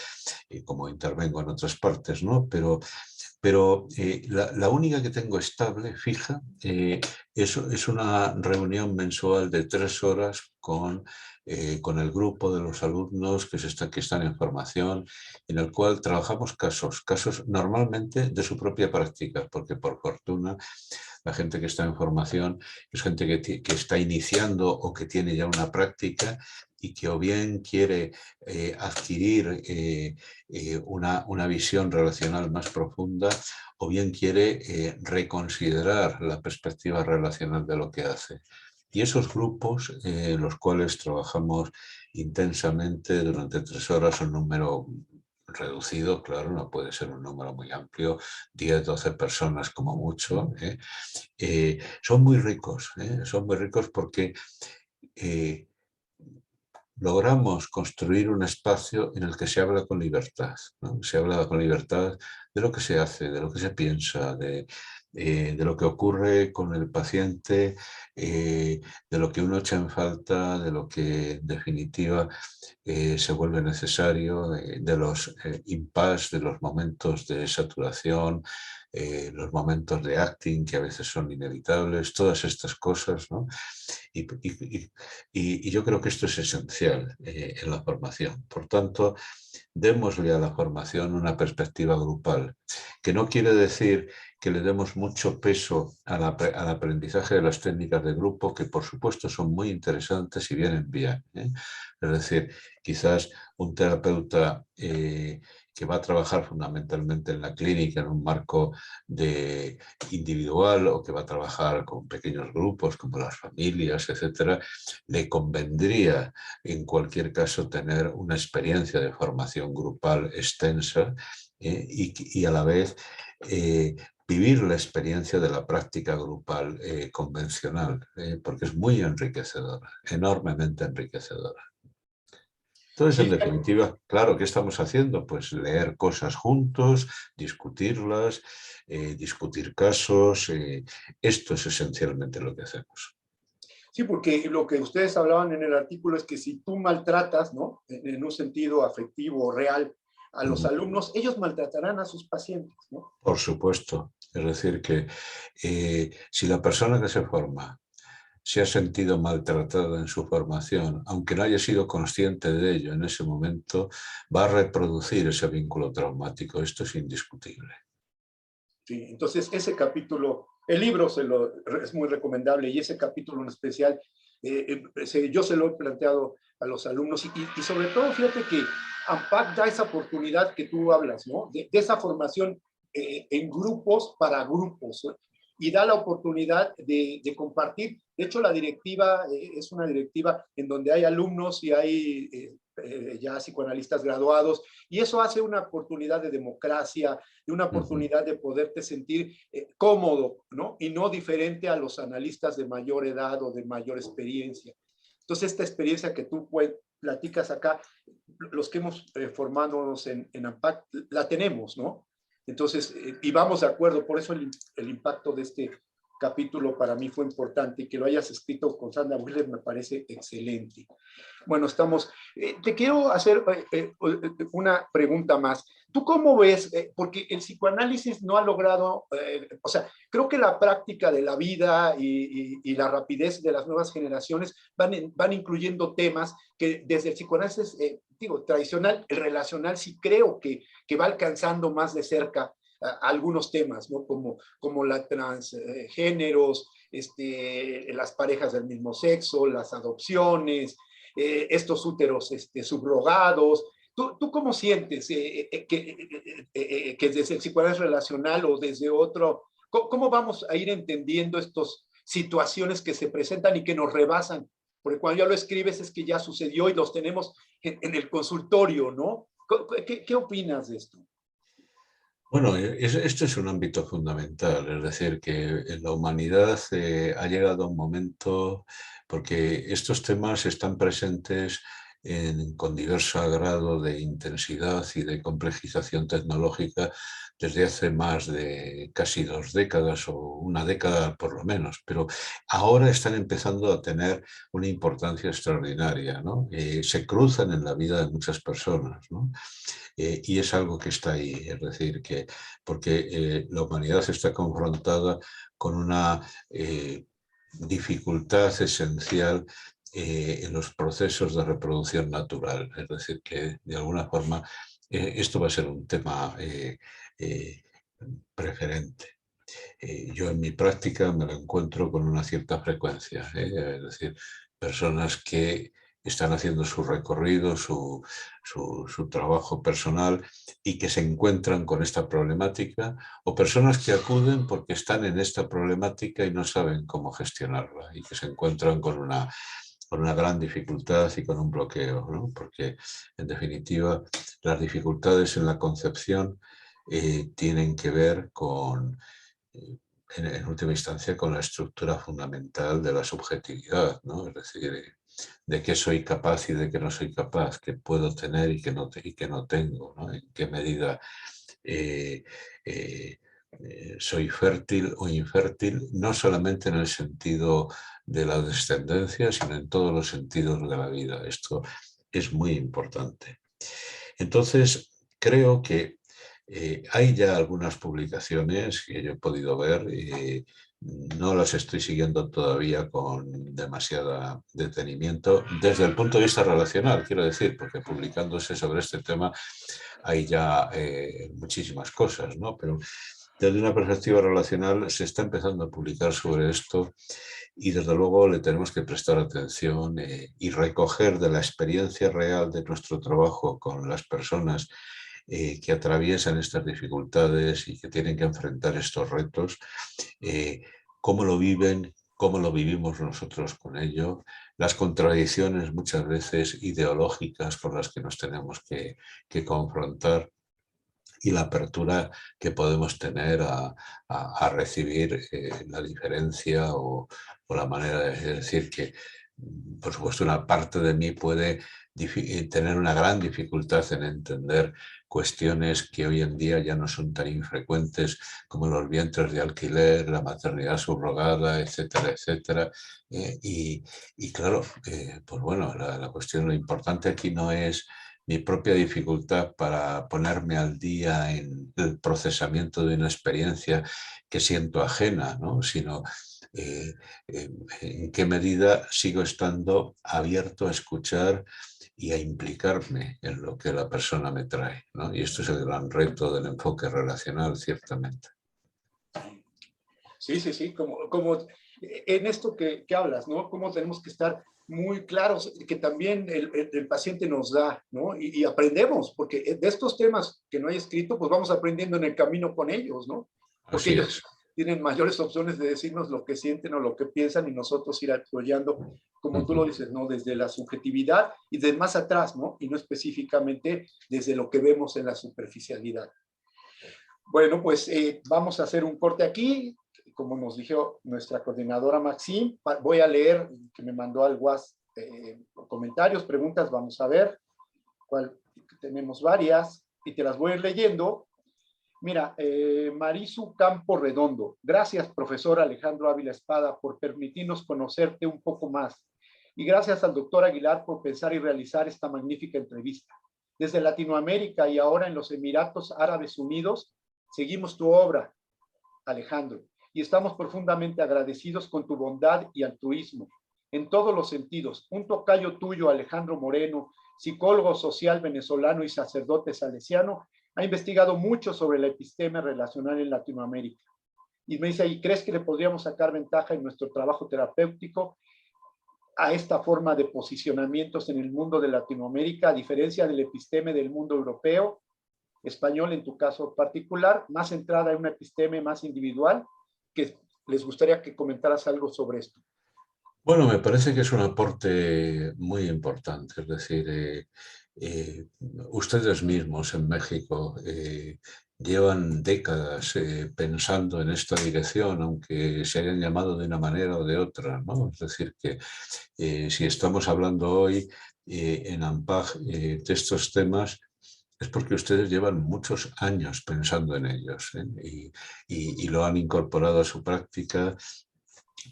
como intervengo en otras partes, ¿no? Pero la única que tengo estable, fija, es una reunión mensual de 3 horas con el grupo de los alumnos que están en formación, en el cual trabajamos casos normalmente de su propia práctica, porque por fortuna la gente que está en formación es gente que está iniciando o que tiene ya una práctica y que o bien quiere adquirir una visión relacional más profunda o bien quiere reconsiderar la perspectiva relacional de lo que hace. Y esos grupos, los cuales trabajamos intensamente durante 3 horas, un número reducido, claro, no puede ser un número muy amplio, 10, 12 personas como mucho, son muy ricos porque logramos construir un espacio en el que se habla con libertad, ¿no? Se habla con libertad de lo que se hace, de lo que se piensa, de lo que ocurre con el paciente, de lo que uno echa en falta, de lo que en definitiva se vuelve necesario, de los impasse, de los momentos de saturación, los momentos de acting que a veces son inevitables, todas estas cosas, ¿no? Y yo creo que esto es esencial en la formación. Por tanto, démosle a la formación una perspectiva grupal, que no quiere decir que le demos mucho peso al aprendizaje de las técnicas de grupo, que por supuesto son muy interesantes y vienen bien, ¿eh? Es decir, quizás un terapeuta que va a trabajar fundamentalmente en la clínica, en un marco individual, o que va a trabajar con pequeños grupos como las familias, etcétera, le convendría en cualquier caso tener una experiencia de formación grupal extensa y a la vez vivir la experiencia de la práctica grupal convencional, porque es muy enriquecedora, enormemente enriquecedora. Entonces, en Sí, definitiva, claro, ¿qué estamos haciendo? Pues leer cosas juntos, discutirlas, discutir casos. Esto es esencialmente lo que hacemos. sí, porque lo que ustedes hablaban en el artículo es que si tú maltratas, ¿no? En un sentido afectivo, real, a los alumnos, ellos maltratarán a sus pacientes, ¿no? Por supuesto. Es decir, que si la persona que se forma se ha sentido maltratada en su formación, aunque no haya sido consciente de ello en ese momento, va a reproducir ese vínculo traumático. Esto es indiscutible. Sí, entonces ese capítulo, el libro es muy recomendable y ese capítulo en especial, yo se lo he planteado a los alumnos y sobre todo, fíjate que AMPAC da esa oportunidad que tú hablas, ¿no? De esa formación en grupos para grupos, ¿no? Y da la oportunidad de compartir. De hecho, la directiva es una directiva en donde hay alumnos y hay ya psicoanalistas graduados, y eso hace una oportunidad de democracia, de una oportunidad de poderte sentir cómodo, ¿no? Y no diferente a los analistas de mayor edad o de mayor experiencia. Entonces, esta experiencia que tú platicas acá, los que hemos formándonos en AMPAC, la tenemos, ¿no? Entonces, y vamos de acuerdo, por eso el impacto de este capítulo para mí fue importante, y que lo hayas escrito con Sandra Wheeler me parece excelente. Bueno, te quiero hacer una pregunta más. ¿Tú cómo ves? Porque el psicoanálisis no ha logrado, o sea, creo que la práctica de la vida y la rapidez de las nuevas generaciones van incluyendo temas que desde el psicoanálisis, digo, tradicional, el relacional, sí creo que va alcanzando más de cerca algunos temas, ¿no? Como la transgéneros, las parejas del mismo sexo, las adopciones, estos úteros subrogados. ¿Tú cómo sientes que desde el psicoanálisis relacional o desde otro, cómo vamos a ir entendiendo estas situaciones que se presentan y que nos rebasan? Porque cuando ya lo escribes es que ya sucedió y los tenemos en el consultorio, ¿no? ¿Qué opinas de esto? Bueno, esto es un ámbito fundamental, es decir, que en la humanidad ha llegado un momento, porque estos temas están presentes con diverso grado de intensidad y de complejización tecnológica desde hace más de casi 2 décadas o una década por lo menos, pero ahora están empezando a tener una importancia extraordinaria, ¿no? Se cruzan en la vida de muchas personas, ¿no? Y es algo que está ahí, es decir, que porque la humanidad está confrontada con una dificultad esencial en los procesos de reproducción natural, es decir, que de alguna forma esto va a ser un tema eh, preferente. Yo en mi práctica me lo encuentro con una cierta frecuencia, es decir, personas que están haciendo su recorrido, su trabajo personal y que se encuentran con esta problemática, o personas que acuden porque están en esta problemática y no saben cómo gestionarla y que se encuentran con una gran dificultad y con un bloqueo, ¿no? Porque en definitiva las dificultades en la concepción tienen que ver con en última instancia con la estructura fundamental de la subjetividad, ¿no? Es decir, de qué soy capaz y de qué no soy capaz, qué puedo tener y qué no tengo, ¿no? En qué medida eh, eh, soy fértil o infértil, no solamente en el sentido de la descendencia, sino en todos los sentidos de la vida. Esto es muy importante. Entonces, creo que Hay ya algunas publicaciones que yo he podido ver, no las estoy siguiendo todavía con demasiado detenimiento desde el punto de vista relacional, quiero decir, porque publicándose sobre este tema hay ya muchísimas cosas, ¿no? Pero desde una perspectiva relacional se está empezando a publicar sobre esto y desde luego le tenemos que prestar atención y recoger de la experiencia real de nuestro trabajo con las personas que atraviesan estas dificultades y que tienen que enfrentar estos retos, eh, cómo lo viven, cómo lo vivimos nosotros con ello, las contradicciones muchas veces ideológicas con las que nos tenemos que confrontar y la apertura que podemos tener a recibir la diferencia o la manera de decir que, por supuesto, una parte de mí puede tener una gran dificultad en entender cuestiones que hoy en día ya no son tan infrecuentes como los vientres de alquiler, la maternidad subrogada, etcétera, etcétera. Y claro, pues bueno, la cuestión, lo importante aquí no es mi propia dificultad para ponerme al día en el procesamiento de una experiencia que siento ajena, ¿no? Sino en qué medida sigo estando abierto a escuchar y a implicarme en lo que la persona me trae, ¿no? Y esto es el gran reto del enfoque relacional, ciertamente. Sí, sí, sí, como en esto que hablas, ¿no? Cómo tenemos que estar muy claros que también el paciente nos da, ¿no? Y aprendemos, porque de estos temas que no hay escrito, pues vamos aprendiendo en el camino con ellos, ¿no? Porque Así ellos es. tienen mayores opciones de decirnos lo que sienten o lo que piensan y nosotros ir apoyando, como tú lo Ujú. dices, ¿no? Desde la subjetividad y de más atrás, ¿no? Y no específicamente desde lo que vemos en la superficialidad. Bueno, pues vamos a hacer un corte aquí. Como nos dijo nuestra coordinadora Maxine, voy a leer que me mandó al WhatsApp comentarios, preguntas, vamos a ver cuál, tenemos varias y te las voy a ir leyendo. Mira, Marisu Campo Redondo, gracias profesor Alejandro Ávila Espada por permitirnos conocerte un poco más y gracias al doctor Aguilar por pensar y realizar esta magnífica entrevista. Desde Latinoamérica y ahora en los Emiratos Árabes Unidos, seguimos tu obra, Alejandro, y estamos profundamente agradecidos con tu bondad y altruismo en todos los sentidos. Un tocayo tuyo, Alejandro Moreno, psicólogo social venezolano y sacerdote salesiano, ha investigado mucho sobre la episteme relacional en Latinoamérica. Y me dice, ¿y crees que le podríamos sacar ventaja en nuestro trabajo terapéutico a esta forma de posicionamientos en el mundo de Latinoamérica, a diferencia del episteme del mundo europeo, español en tu caso particular, más centrada en una episteme más individual, que les gustaría que comentaras algo sobre esto? Bueno, me parece que es un aporte muy importante, es decir, ustedes mismos en México llevan décadas pensando en esta dirección, aunque se hayan llamado de una manera o de otra, ¿no? Es decir, que si estamos hablando hoy en AMPAG de estos temas, es porque ustedes llevan muchos años pensando en ellos, ¿eh? Y lo han incorporado a su práctica,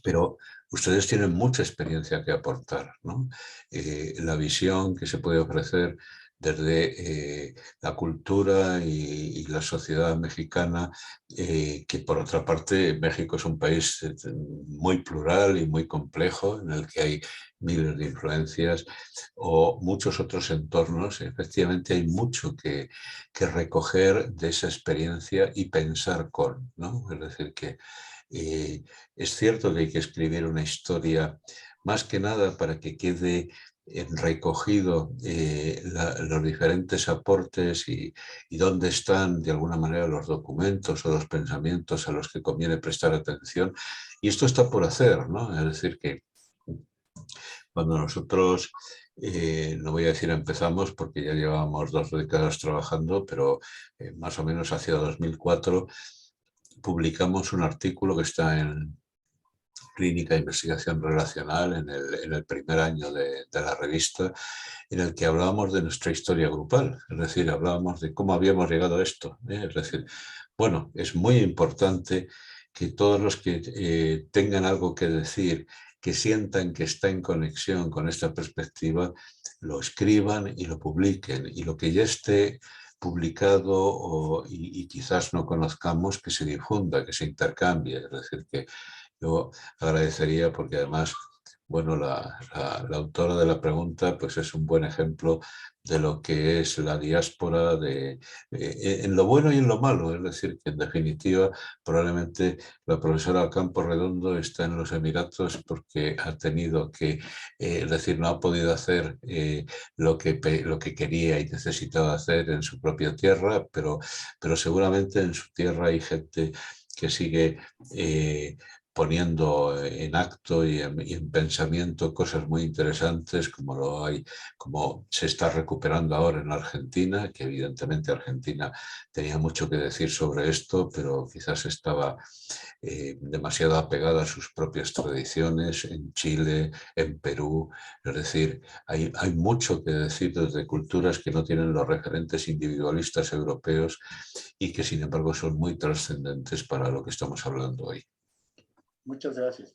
pero ustedes tienen mucha experiencia que aportar, ¿no? La visión que se puede ofrecer desde la cultura y la sociedad mexicana, que por otra parte México es un país muy plural y muy complejo, en el que hay miles de influencias, o muchos otros entornos. Efectivamente hay mucho que recoger de esa experiencia y pensar con, ¿no? Es decir, que es cierto que hay que escribir una historia más que nada para que quede recogido los diferentes aportes y dónde están de alguna manera los documentos o los pensamientos a los que conviene prestar atención. Y esto está por hacer, ¿no? Es decir, que cuando nosotros, no voy a decir empezamos porque ya llevábamos 2 décadas trabajando, pero más o menos hacia 2004 publicamos un artículo que está en Clínica de Investigación Relacional en el primer año de la revista, en el que hablábamos de nuestra historia grupal, es decir, hablábamos de cómo habíamos llegado a esto. Es decir, bueno, es muy importante que todos los que tengan algo que decir, que sientan que está en conexión con esta perspectiva, lo escriban y lo publiquen. Y lo que ya esté publicado y quizás no conozcamos, que se difunda, que se intercambie. Es decir, que yo agradecería porque además, bueno, la autora de la pregunta pues es un buen ejemplo de lo que es la diáspora en lo bueno y en lo malo. Es decir, que en definitiva probablemente la profesora Campo Redondo está en los Emiratos porque ha tenido que, es decir, no ha podido hacer lo que quería y necesitaba hacer en su propia tierra, pero seguramente en su tierra hay gente que sigue poniendo en acto y en pensamiento cosas muy interesantes, como se está recuperando ahora en Argentina, que evidentemente Argentina tenía mucho que decir sobre esto, pero quizás estaba demasiado apegada a sus propias tradiciones, en Chile, en Perú. Es decir, hay mucho que decir desde culturas que no tienen los referentes individualistas europeos y que sin embargo son muy trascendentes para lo que estamos hablando hoy. Muchas gracias.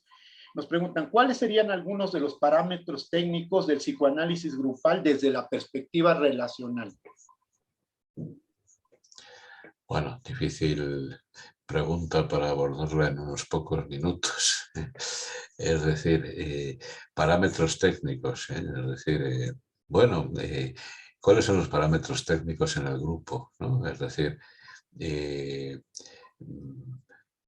Nos preguntan, ¿cuáles serían algunos de los parámetros técnicos del psicoanálisis grupal desde la perspectiva relacional? Bueno, difícil pregunta para abordarla en unos pocos minutos. Es decir, parámetros técnicos. Es decir, bueno, ¿cuáles son los parámetros técnicos en el grupo? ¿No? Es decir,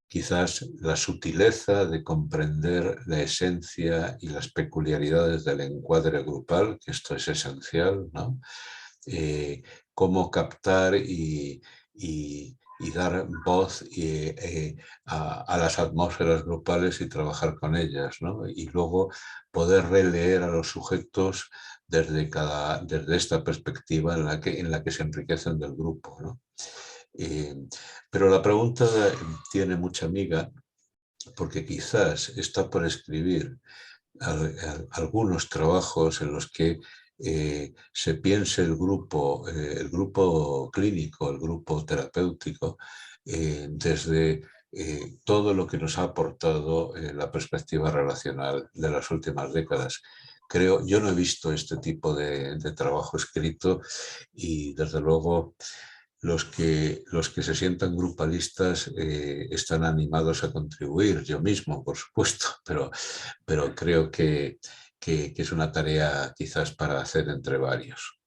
quizás la sutileza de comprender la esencia y las peculiaridades del encuadre grupal, que esto es esencial, ¿no? Cómo captar y dar voz a las atmósferas grupales y trabajar con ellas, ¿no? Y luego poder releer a los sujetos desde esta perspectiva en la que se enriquecen del grupo, ¿no? Pero la pregunta tiene mucha miga porque quizás está por escribir algunos trabajos en los que se piense el grupo clínico, el grupo terapéutico, desde todo lo que nos ha aportado la perspectiva relacional de las últimas décadas. Yo no he visto este tipo de trabajo escrito y desde luego los que se sientan grupalistas están animados a contribuir, yo mismo, por supuesto, pero creo que es una tarea quizás para hacer entre varios.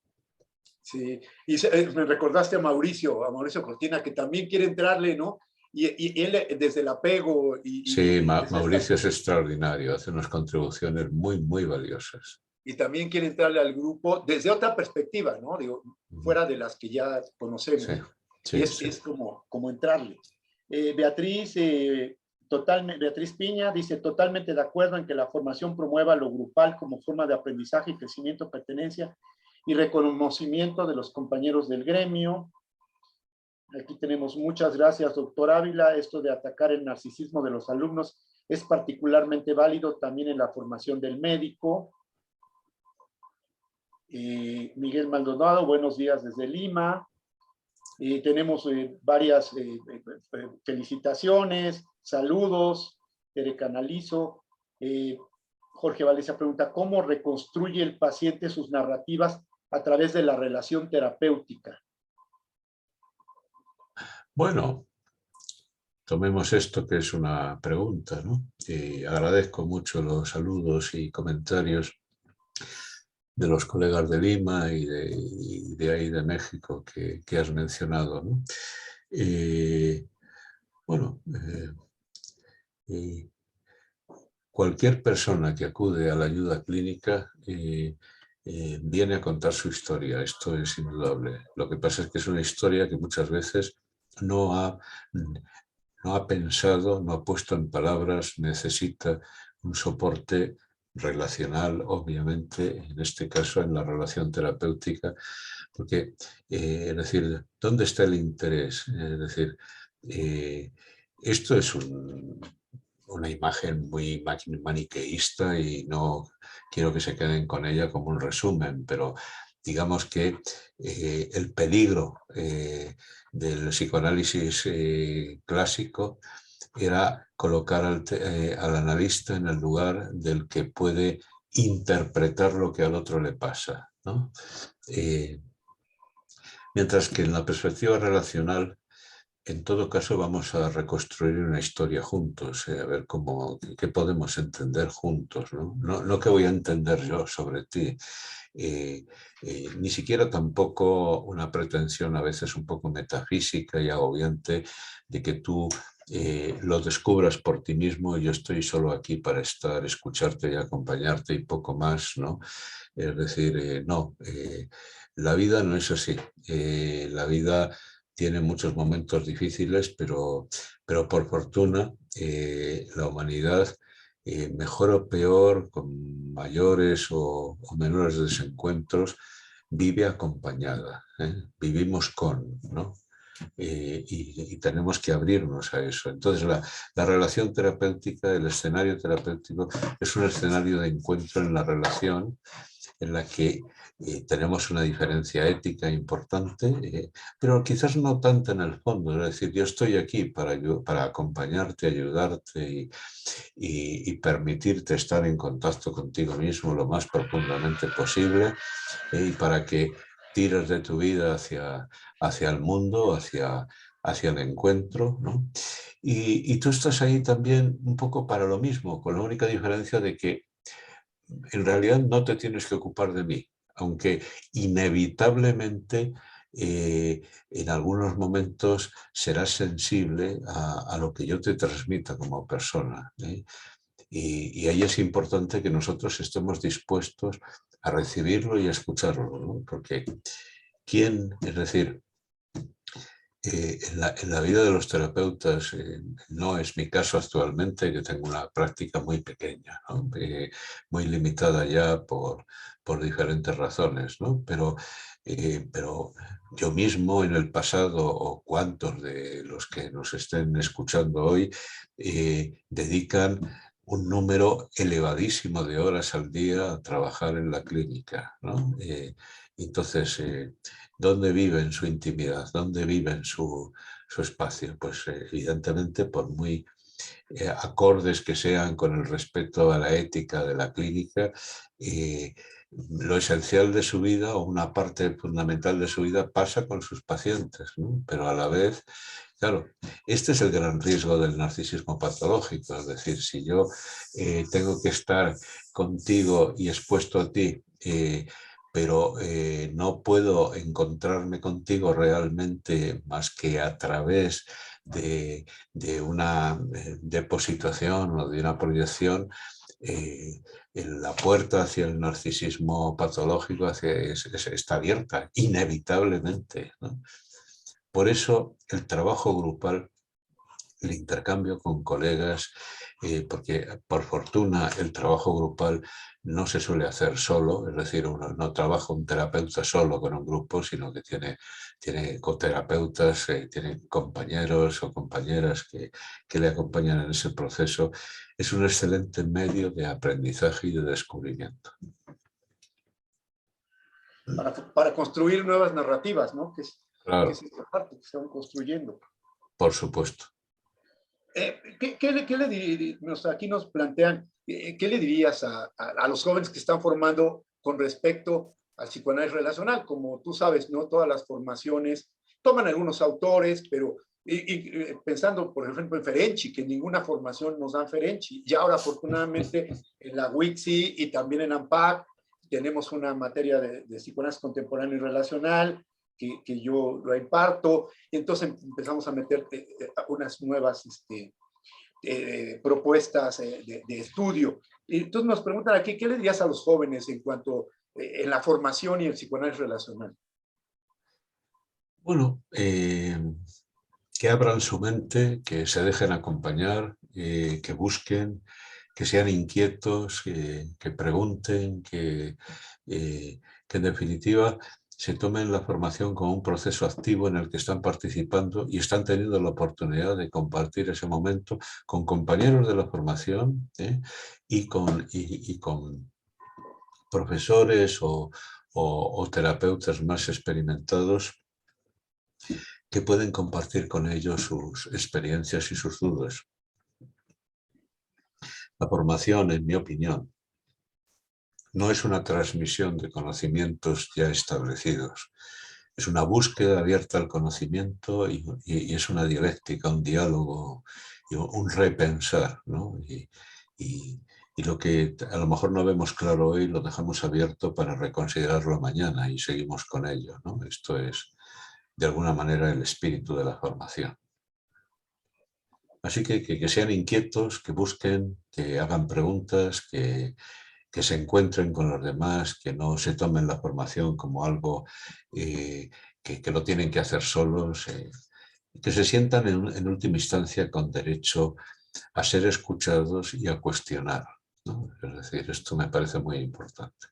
Sí, y me recordaste a Mauricio Cortina, que también quiere entrarle, ¿no? Y él desde el apego Sí, desde Mauricio es extraordinario, hace unas contribuciones muy, muy valiosas. y también quiere entrarle al grupo desde otra perspectiva, ¿no? Digo, fuera de las que ya conocemos. Sí, Y sí, sí. es como entrarle. Beatriz Piña dice, totalmente de acuerdo en que la formación promueva lo grupal como forma de aprendizaje y crecimiento, pertenencia y reconocimiento de los compañeros del gremio. Aquí tenemos muchas gracias, doctor Ávila. Esto de atacar el narcisismo de los alumnos es particularmente válido también en la formación del médico. Miguel Maldonado, buenos días desde Lima. Tenemos varias felicitaciones, saludos, Tere Canalizo. Jorge Valencia pregunta, ¿cómo reconstruye el paciente sus narrativas a través de la relación terapéutica? Bueno, tomemos esto que es una pregunta, ¿no? Agradezco mucho los saludos y comentarios de los colegas de Lima y de ahí de México que has mencionado, ¿no? Bueno, cualquier persona que acude a la ayuda clínica viene a contar su historia, esto es indudable. Lo que pasa es que es una historia que muchas veces no ha pensado, no ha puesto en palabras, necesita un soporte relacional, obviamente, en este caso en la relación terapéutica, porque, es decir, ¿dónde está el interés? Es decir, esto es una imagen muy maniqueísta y no quiero que se queden con ella como un resumen, pero digamos que el peligro del psicoanálisis clásico era colocar al analista en el lugar del que puede interpretar lo que al otro le pasa, ¿no? Mientras que en la perspectiva relacional, en todo caso, vamos a reconstruir una historia juntos, a ver qué podemos entender juntos, ¿no? No qué voy a entender yo sobre ti, eh, ni siquiera tampoco una pretensión a veces un poco metafísica y agobiante de que tú lo descubras por ti mismo y yo estoy solo aquí para estar, escucharte y acompañarte y poco más, ¿no? Es decir, no, la vida no es así. La vida tiene muchos momentos difíciles, pero por fortuna la humanidad, mejor o peor, con mayores o menores desencuentros, vive acompañada, ¿eh? Vivimos con, ¿no? Y tenemos que abrirnos a eso. Entonces, la relación terapéutica, el escenario terapéutico, es un escenario de encuentro en la relación en la que tenemos una diferencia ética importante, pero quizás no tanto en el fondo. Es decir, yo estoy aquí para acompañarte, ayudarte y permitirte estar en contacto contigo mismo lo más profundamente posible, y para que tires de tu vida hacia el mundo, hacia el encuentro, ¿no? Y tú estás ahí también un poco para lo mismo, con la única diferencia de que en realidad no te tienes que ocupar de mí, aunque inevitablemente en algunos momentos serás sensible a lo que yo te transmita como persona, ¿eh? Y ahí es importante que nosotros estemos dispuestos a recibirlo y a escucharlo, ¿no? Porque ¿quién, es decir, en la vida de los terapeutas, no es mi caso actualmente, que tengo una práctica muy pequeña, ¿no? Muy limitada ya por diferentes razones, ¿no? Pero yo mismo en el pasado, o cuantos de los que nos estén escuchando hoy, dedican un número elevadísimo de horas al día a trabajar en la clínica, ¿no? Entonces, ¿dónde viven su intimidad? ¿Dónde viven su espacio? Pues evidentemente por muy acordes que sean con el respeto a la ética de la clínica, lo esencial de su vida o una parte fundamental de su vida pasa con sus pacientes, ¿no? Pero a la vez, claro, este es el gran riesgo del narcisismo patológico, es decir, si yo tengo que estar contigo y expuesto a ti, pero no puedo encontrarme contigo realmente más que a través de una depositación o de una proyección, en la puerta hacia el narcisismo patológico está abierta, inevitablemente, ¿no? Por eso el trabajo grupal, el intercambio con colegas, porque por fortuna el trabajo grupal no se suele hacer solo, es decir, uno no trabaja un terapeuta solo con un grupo, sino que tiene coterapeutas, tiene compañeros o compañeras que le acompañan en ese proceso. Es un excelente medio de aprendizaje y de descubrimiento. Para construir nuevas narrativas, ¿no? Que es Claro, esta parte que se van construyendo. por supuesto. Aquí nos plantean, ¿qué le dirías a los jóvenes que están formando con respecto al psicoanálisis relacional? Como tú sabes, ¿no? Todas las formaciones toman algunos autores, pero pensando, por ejemplo, en Ferenczi, que ninguna formación nos dan Ferenczi. Y ahora, afortunadamente, en la WICSI y también en AMPAC, tenemos una materia de psicoanálisis contemporáneo y relacional, que yo lo imparto, y entonces empezamos a meter unas nuevas propuestas de estudio. Y entonces nos preguntan aquí, ¿qué le dirías a los jóvenes en cuanto en la formación y el psicoanálisis relacional? Bueno, que abran su mente, que se dejen acompañar, que busquen, que sean inquietos, que pregunten, que en definitiva se tomen la formación como un proceso activo en el que están participando y están teniendo la oportunidad de compartir ese momento con compañeros de la formación, y con profesores o terapeutas más experimentados que pueden compartir con ellos sus experiencias y sus dudas. La formación, en mi opinión, no es una transmisión de conocimientos ya establecidos. es una búsqueda abierta al conocimiento y es una dialéctica, un diálogo, y un repensar, ¿no? Y lo que a lo mejor no vemos claro hoy lo dejamos abierto para reconsiderarlo mañana y seguimos con ello, ¿no? Esto es, de alguna manera, el espíritu de la formación. Así que sean inquietos, que busquen, que hagan preguntas, que se encuentren con los demás, que no se tomen la formación como algo que lo tienen que hacer solos, que se sientan en última instancia con derecho a ser escuchados y a cuestionar, ¿no? Es decir, esto me parece muy importante.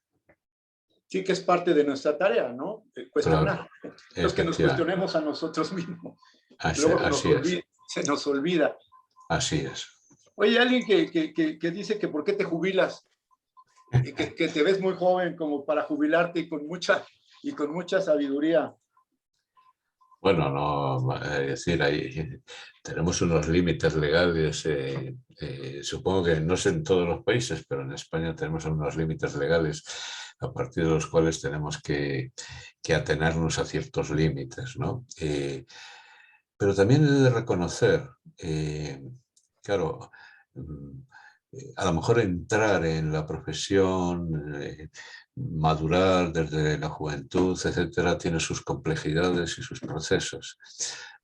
Sí, que es parte de nuestra tarea, ¿no? Claro, Cuestionar. Los que nos efectivamente. cuestionemos a nosotros mismos. Así, Luego así es, se nos olvida. así es. Oye, alguien que dice que por qué te jubilas, que te ves muy joven como para jubilarte y con mucha sabiduría. Bueno, no, es decir, ahí tenemos unos límites legales, supongo que no sé en todos los países, pero en España tenemos unos límites legales a partir de los cuales tenemos que atenernos a ciertos límites, ¿no? Pero también he de reconocer, claro, mm, a lo mejor entrar en la profesión, madurar desde la juventud, etcétera, tiene sus complejidades y sus procesos.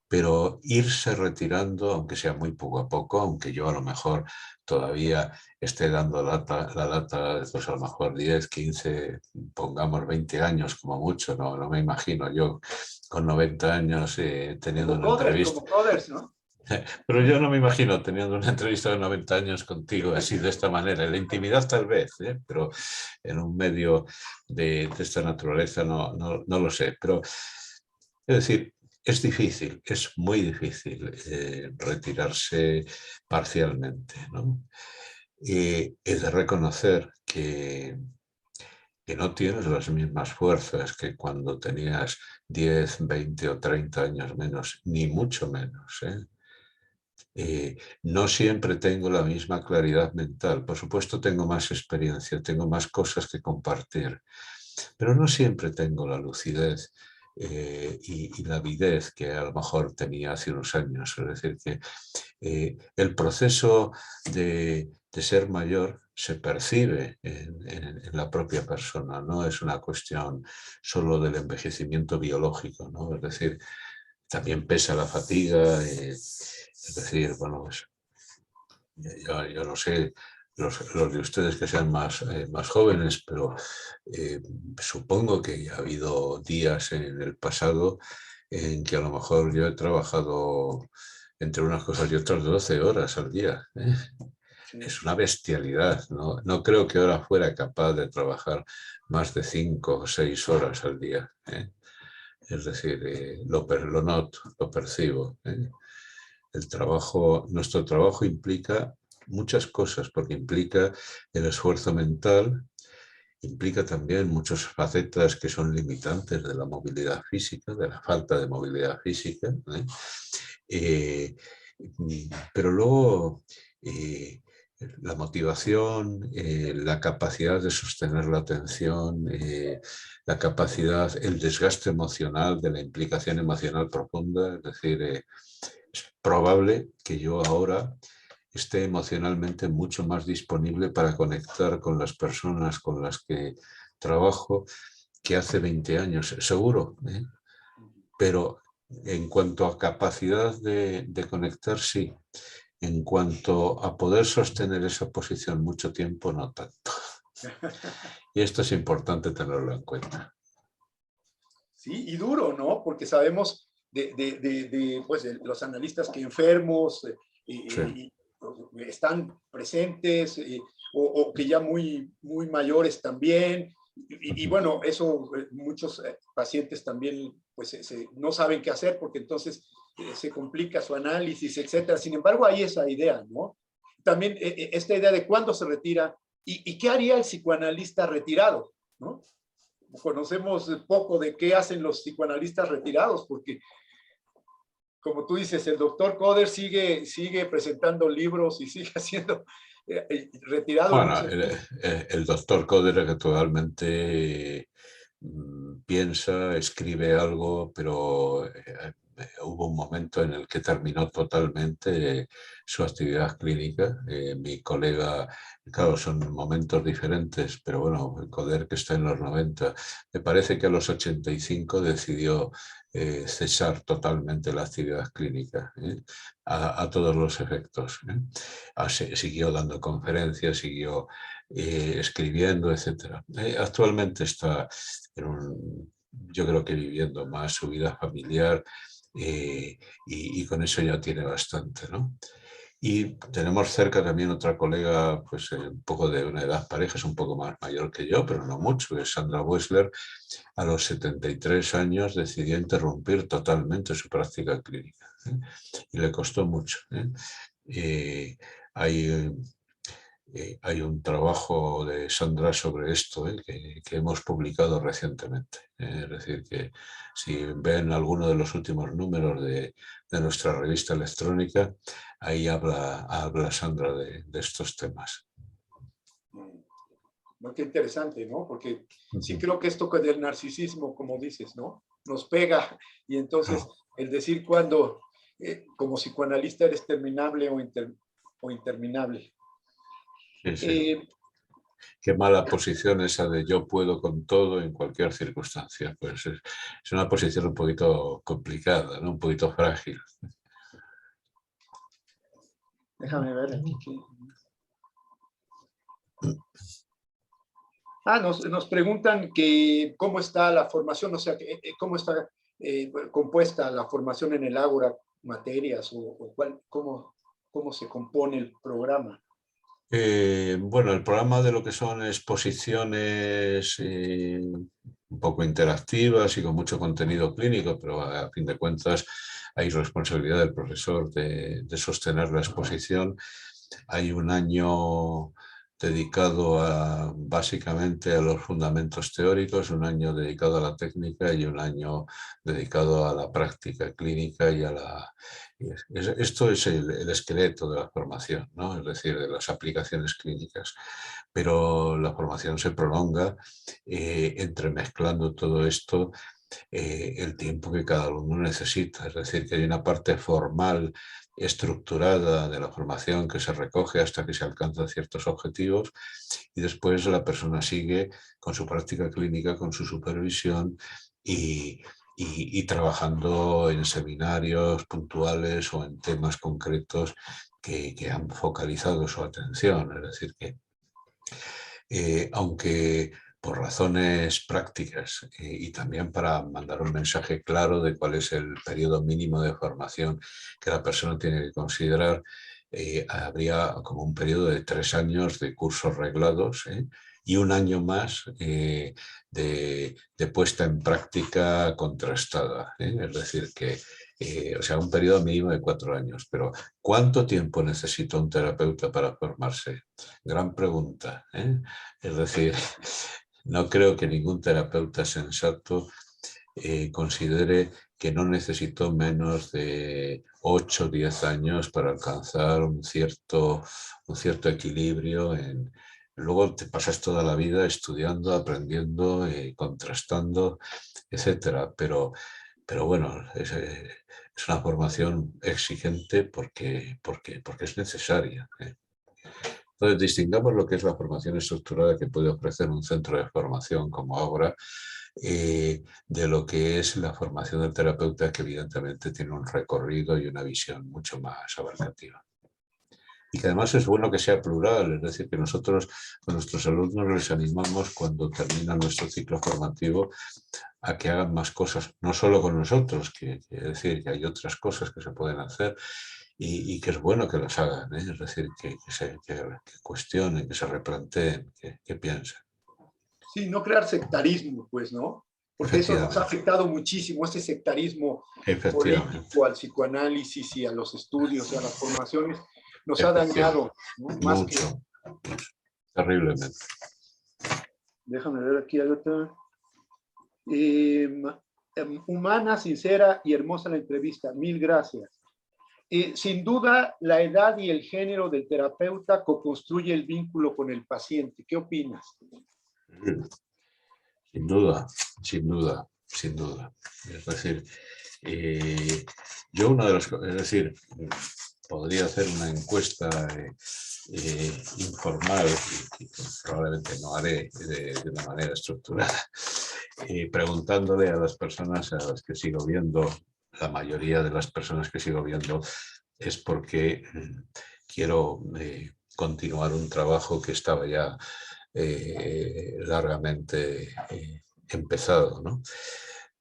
Pero irse retirando, aunque sea muy poco a poco, aunque yo a lo mejor todavía esté dando la lata, pues a lo mejor 10, 15, pongamos 20 años como mucho, no me imagino yo con 90 años teniendo una entrevista. Como coders, ¿no? Pero yo no me imagino teniendo una entrevista de 90 años contigo así de esta manera. En la intimidad tal vez, pero en un medio de esta naturaleza no lo sé. Pero es decir, es difícil, es muy difícil retirarse parcialmente, ¿no? Y he de reconocer que no tienes las mismas fuerzas que cuando tenías 10, 20 o 30 años menos, ni mucho menos, ¿eh? No siempre tengo la misma claridad mental. Por supuesto, tengo más experiencia, tengo más cosas que compartir, pero no siempre tengo la lucidez y la avidez que a lo mejor tenía hace unos años. Es decir, que el proceso de ser mayor se percibe en la propia persona, no es una cuestión solo del envejecimiento biológico, ¿no? Es decir, también pesa la fatiga, es decir, bueno, pues, yo no sé los de ustedes que sean más jóvenes, pero supongo que ha habido días en el pasado en que a lo mejor yo he trabajado entre unas cosas y otras 12 horas al día, ¿eh? Sí. Es una bestialidad, ¿no? No creo que ahora fuera capaz de trabajar más de 5 o 6 horas al día, ¿eh? Es decir, lo noto, lo percibo, ¿eh? Nuestro trabajo implica muchas cosas, porque implica el esfuerzo mental, implica también muchas facetas que son limitantes de la movilidad física, de la falta de movilidad física, ¿eh? Eh, pero luego la motivación, la capacidad de sostener la atención, la capacidad, el desgaste emocional de la implicación emocional profunda, es decir, es probable que yo ahora esté emocionalmente mucho más disponible para conectar con las personas con las que trabajo que hace 20 años, seguro, ¿eh? Pero en cuanto a capacidad de conectar, sí. En cuanto a poder sostener esa posición mucho tiempo, no tanto. Y esto es importante tenerlo en cuenta. Sí, y duro, ¿no? Porque sabemos pues, de los analistas que enfermos Sí. están presentes o que ya muy mayores también. Bueno, eso muchos pacientes también pues, no saben qué hacer porque entonces se complica su análisis, etcétera. Sin embargo, hay esa idea, ¿no? También esta idea de cuándo se retira y qué haría el psicoanalista retirado, ¿no? Conocemos poco de qué hacen los psicoanalistas retirados, porque, como tú dices, el doctor Coder sigue presentando libros y sigue haciendo retirado en un Bueno, sentido. el doctor Coder actualmente piensa, escribe algo, pero hubo un momento en el que terminó totalmente su actividad clínica. Mi colega, claro, son momentos diferentes, pero bueno, el colega que está en los 90, me parece que a los 85 decidió cesar totalmente la actividad clínica, a todos los efectos. Siguió dando conferencias, siguió escribiendo, etc. Actualmente está yo creo que viviendo más su vida familiar, y con eso ya tiene bastante, ¿no? Y tenemos cerca también otra colega, pues un poco de una edad pareja, es un poco más mayor que yo, pero no mucho, es Sandra Wessler. A los 73 años decidió interrumpir totalmente su práctica clínica, ¿eh? Y le costó mucho, ¿eh? Hay hay un trabajo de Sandra sobre esto, que hemos publicado recientemente. Es decir, que si ven alguno de los últimos números de nuestra revista electrónica, ahí habla Sandra de estos temas. No, qué interesante, ¿no? Porque sí creo que esto del narcisismo, como dices, ¿no? Nos pega, y entonces el decir cuando como psicoanalista eres terminable o interminable. Sí, sí. Qué mala posición esa de yo puedo con todo en cualquier circunstancia. Pues es una posición un poquito complicada, ¿no? Un poquito frágil. Déjame ver aquí. Nos preguntan que cómo está la formación, o sea, cómo está compuesta la formación en el Ágora, materias, o cómo se compone el programa. Bueno, el programa de lo que son exposiciones un poco interactivas y con mucho contenido clínico, pero a fin de cuentas hay responsabilidad del profesor de sostener la exposición. Hay un año dedicado básicamente a los fundamentos teóricos, un año dedicado a la técnica y un año dedicado a la práctica clínica y a la... Esto es el esqueleto de la formación, ¿no? Es decir, de las aplicaciones clínicas. Pero la formación se prolonga entremezclando todo esto el tiempo que cada alumno necesita. Es decir, que hay una parte formal estructurada de la formación que se recoge hasta que se alcanzan ciertos objetivos, y después la persona sigue con su práctica clínica, con su supervisión y trabajando en seminarios puntuales o en temas concretos que han focalizado su atención. Es decir, que aunque por razones prácticas y también para mandar un mensaje claro de cuál es el periodo mínimo de formación que la persona tiene que considerar, habría como un periodo de 3 años de cursos reglados, y un año más de puesta en práctica contrastada. Es decir, que o sea, un periodo mínimo de 4 años. Pero ¿cuánto tiempo necesita un terapeuta para formarse? Gran pregunta, ¿eh? Es decir, no creo que ningún terapeuta sensato considere que no necesitó menos de 8 o 10 años para alcanzar un cierto equilibrio. Luego te pasas toda la vida estudiando, aprendiendo, contrastando, etcétera. Pero bueno, es una formación exigente porque es necesaria. Entonces, distingamos lo que es la formación estructurada que puede ofrecer un centro de formación como Ágora, de lo que es la formación del terapeuta, que evidentemente tiene un recorrido y una visión mucho más abarcativa. Y que además es bueno que sea plural, es decir, que nosotros con nuestros alumnos les animamos cuando terminan nuestro ciclo formativo a que hagan más cosas, no solo con nosotros, que es decir, que hay otras cosas que se pueden hacer y que es bueno que las hagan, es decir, que cuestionen, que se replanteen, que piensen. Sí, no crear sectarismo, pues, ¿no? Porque eso nos ha Efectivamente, afectado muchísimo, ese sectarismo efectivamente, político al psicoanálisis y a los estudios y a las formaciones, nos ha efectivamente, dañado, ¿no? Más que... mucho, terriblemente. Déjame ver aquí al otro. Humana, sincera y hermosa la entrevista. Mil gracias. Sin duda, la edad y el género del terapeuta co-construye el vínculo con el paciente. ¿Qué opinas? Sin duda, sin duda, sin duda. Es decir, yo una de las cosas, es decir, podría hacer una encuesta informal, que probablemente no haré de una manera estructurada, preguntándole a las personas a las que sigo viendo, la mayoría de las personas que sigo viendo, es porque quiero continuar un trabajo que estaba ya largamente empezado, ¿no?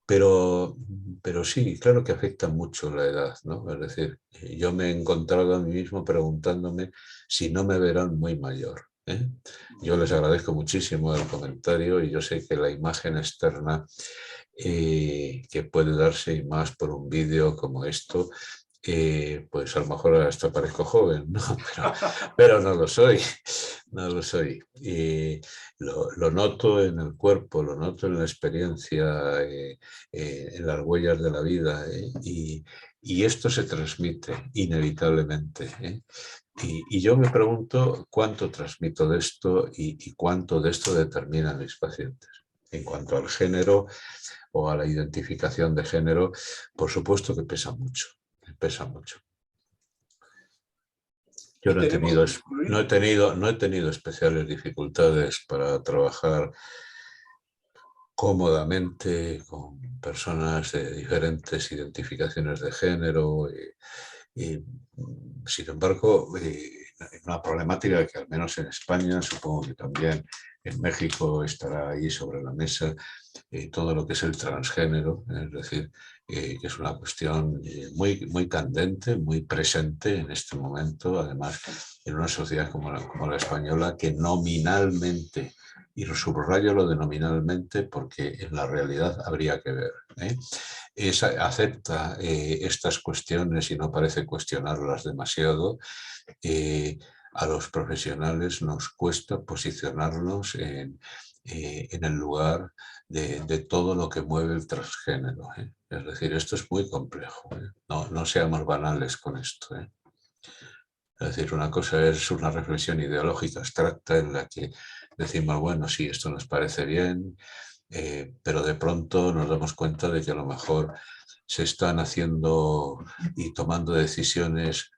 Pero sí, claro que afecta mucho la edad, ¿no? Es decir, yo me he encontrado a mí mismo preguntándome si no me verán muy mayor, ¿eh? Yo les agradezco muchísimo el comentario y yo sé que la imagen externa que puede darse y más por un vídeo como esto, pues a lo mejor hasta parezco joven, ¿no? Pero no lo soy, no lo soy. Y lo noto en el cuerpo, lo noto en la experiencia, en las huellas de la vida, y esto se transmite inevitablemente, ¿eh? Y yo me pregunto cuánto transmito de esto y cuánto de esto determinan mis pacientes. En cuanto al género o a la identificación de género, por supuesto que pesa mucho, pesa mucho. Yo Y tenemos que incluir, no he tenido especiales dificultades para trabajar cómodamente con personas de diferentes identificaciones de género. Sin embargo, una problemática que al menos en España, supongo que también en México estará ahí sobre la mesa, todo lo que es el transgénero, es decir, que es una cuestión muy, muy candente, muy presente en este momento, además en una sociedad como la española, que nominalmente, y subrayo lo de nominalmente porque en la realidad habría que ver, acepta estas cuestiones y no parece cuestionarlas demasiado. A los profesionales nos cuesta posicionarnos en el lugar de todo lo que mueve el transgénero, ¿eh? Es decir, esto es muy complejo, ¿eh? No seamos banales con esto, ¿eh? Es decir, una cosa es una reflexión ideológica abstracta en la que decimos, bueno, sí, esto nos parece bien, pero de pronto nos damos cuenta de que a lo mejor se están haciendo y tomando decisiones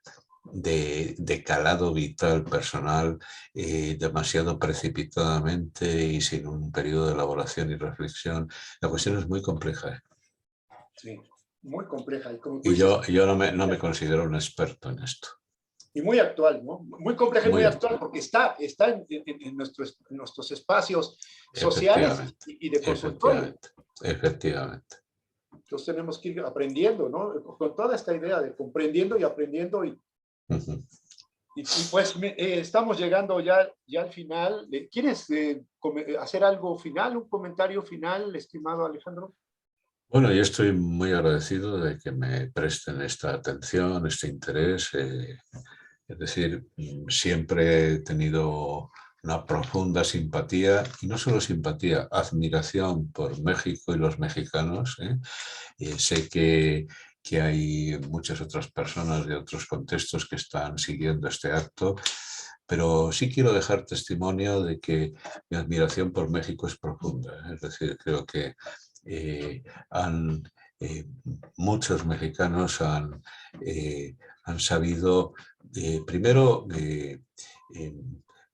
de calado vital personal demasiado precipitadamente y sin un periodo de elaboración y reflexión. La cuestión es muy compleja, ¿eh? sí, muy compleja. Y como tú Y dices, yo no me considero un experto en esto. y muy actual, ¿no? Muy compleja y muy Muy actual actual. porque está en nuestros espacios sociales Efectivamente, y de consultorio. efectivamente, efectivamente. Entonces tenemos que ir aprendiendo, ¿no? Con toda esta idea de comprendiendo y aprendiendo. Pues estamos llegando ya al final. ¿Quieres hacer algo final, un comentario final, estimado Alejandro? Bueno, yo estoy muy agradecido de que me presten esta atención, este interés. Es decir, siempre he tenido una profunda simpatía, y no solo simpatía, admiración por México y los mexicanos, ¿eh? Sé que hay muchas otras personas de otros contextos que están siguiendo este acto, pero sí quiero dejar testimonio de que mi admiración por México es profunda. Es decir, creo que eh, han, eh, muchos mexicanos han sabido, primero,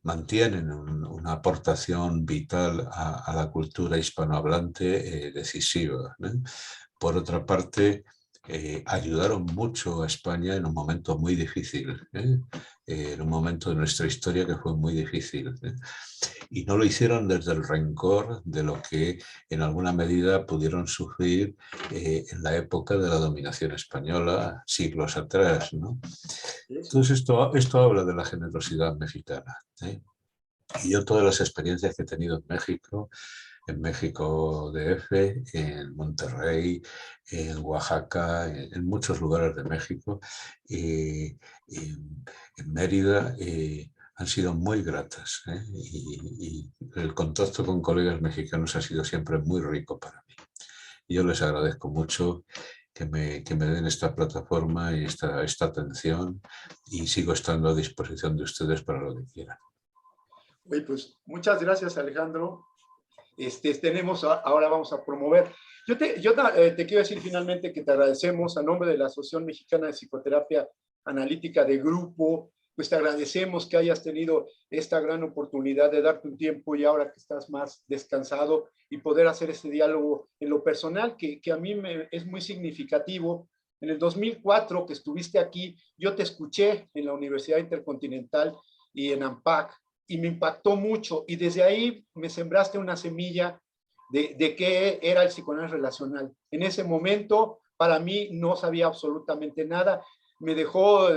mantienen una aportación vital a la cultura hispanohablante decisiva, ¿no? Por otra parte, ayudaron mucho a España en un momento muy difícil, en un momento de nuestra historia que fue muy difícil, y no lo hicieron desde el rencor de lo que en alguna medida pudieron sufrir en la época de la dominación española, siglos atrás, ¿no? Entonces esto habla de la generosidad mexicana, ¿eh? Y yo todas las experiencias que he tenido en México DF, en Monterrey, en Oaxaca, en muchos lugares de México, en Mérida, han sido muy gratas, ¿eh? Y el contacto con colegas mexicanos ha sido siempre muy rico para mí. Y yo les agradezco mucho que me den esta plataforma y esta atención, y sigo estando a disposición de ustedes para lo que quieran. Oye, pues muchas gracias, Alejandro. ahora vamos a promover. Te quiero decir finalmente que te agradecemos a nombre de la Asociación Mexicana de Psicoterapia Analítica de Grupo, pues te agradecemos que hayas tenido esta gran oportunidad de darte un tiempo y ahora que estás más descansado y poder hacer este diálogo en lo personal, que a mí es muy significativo. En el 2004 que estuviste aquí, yo te escuché en la Universidad Intercontinental y en AMPAC, y me impactó mucho, y desde ahí me sembraste una semilla de qué era el psicoanálisis relacional. En ese momento, para mí, no sabía absolutamente nada, me dejó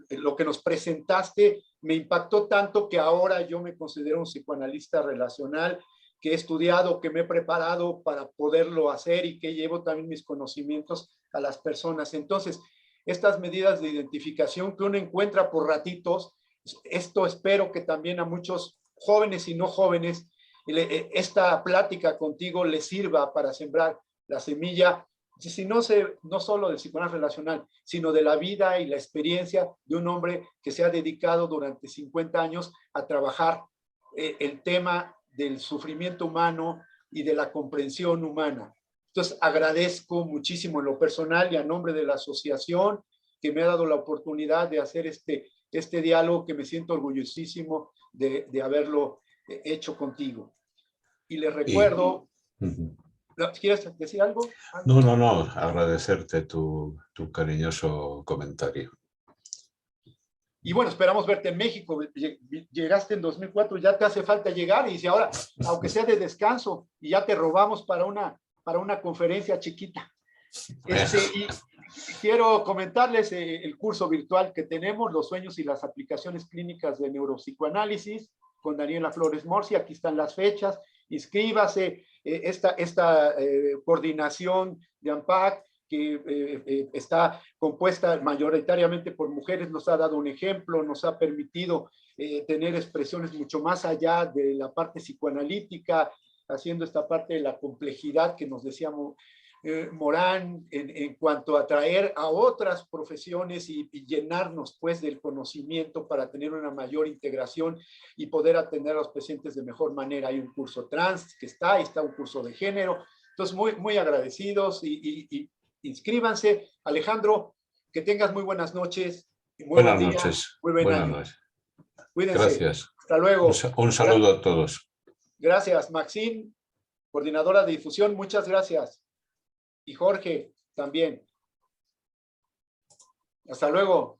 lo que nos presentaste, me impactó tanto que ahora yo me considero un psicoanalista relacional, que he estudiado, que me he preparado para poderlo hacer y que llevo también mis conocimientos a las personas. Entonces, estas medidas de identificación que uno encuentra por ratitos, esto espero que también a muchos jóvenes y no jóvenes, esta plática contigo les sirva para sembrar la semilla, si no solo del psicoanálisis relacional, sino de la vida y la experiencia de un hombre que se ha dedicado durante 50 años a trabajar el tema del sufrimiento humano y de la comprensión humana. Entonces, agradezco muchísimo en lo personal y a nombre de la asociación que me ha dado la oportunidad de hacer este diálogo, que me siento orgullosísimo de haberlo hecho contigo. Y les recuerdo, ¿quieres decir algo? No, agradecerte tu cariñoso comentario. Y bueno, esperamos verte en México. Llegaste en 2004, ya te hace falta llegar, y si ahora, aunque sea de descanso, y ya te robamos para una conferencia chiquita. Y quiero comentarles el curso virtual que tenemos, Los sueños y las aplicaciones clínicas de neuropsicoanálisis, con Daniela Flores Morsi. Aquí están las fechas. Inscríbase. Esta coordinación de AMPAC, que está compuesta mayoritariamente por mujeres, nos ha dado un ejemplo, nos ha permitido tener expresiones mucho más allá de la parte psicoanalítica, haciendo esta parte de la complejidad que nos decíamos Morán, en cuanto a atraer a otras profesiones y llenarnos pues del conocimiento para tener una mayor integración y poder atender a los pacientes de mejor manera. Hay un curso trans que está un curso de género. Entonces, muy, muy agradecidos y inscríbanse. Alejandro, que tengas muy buenas noches. Y muy buenas buen día, noches. muy buen buenas año. noches. Cuídense. Gracias. Hasta luego. Un saludo a todos. Gracias, Maxine, coordinadora de difusión. Muchas gracias. Y Jorge también. Hasta luego.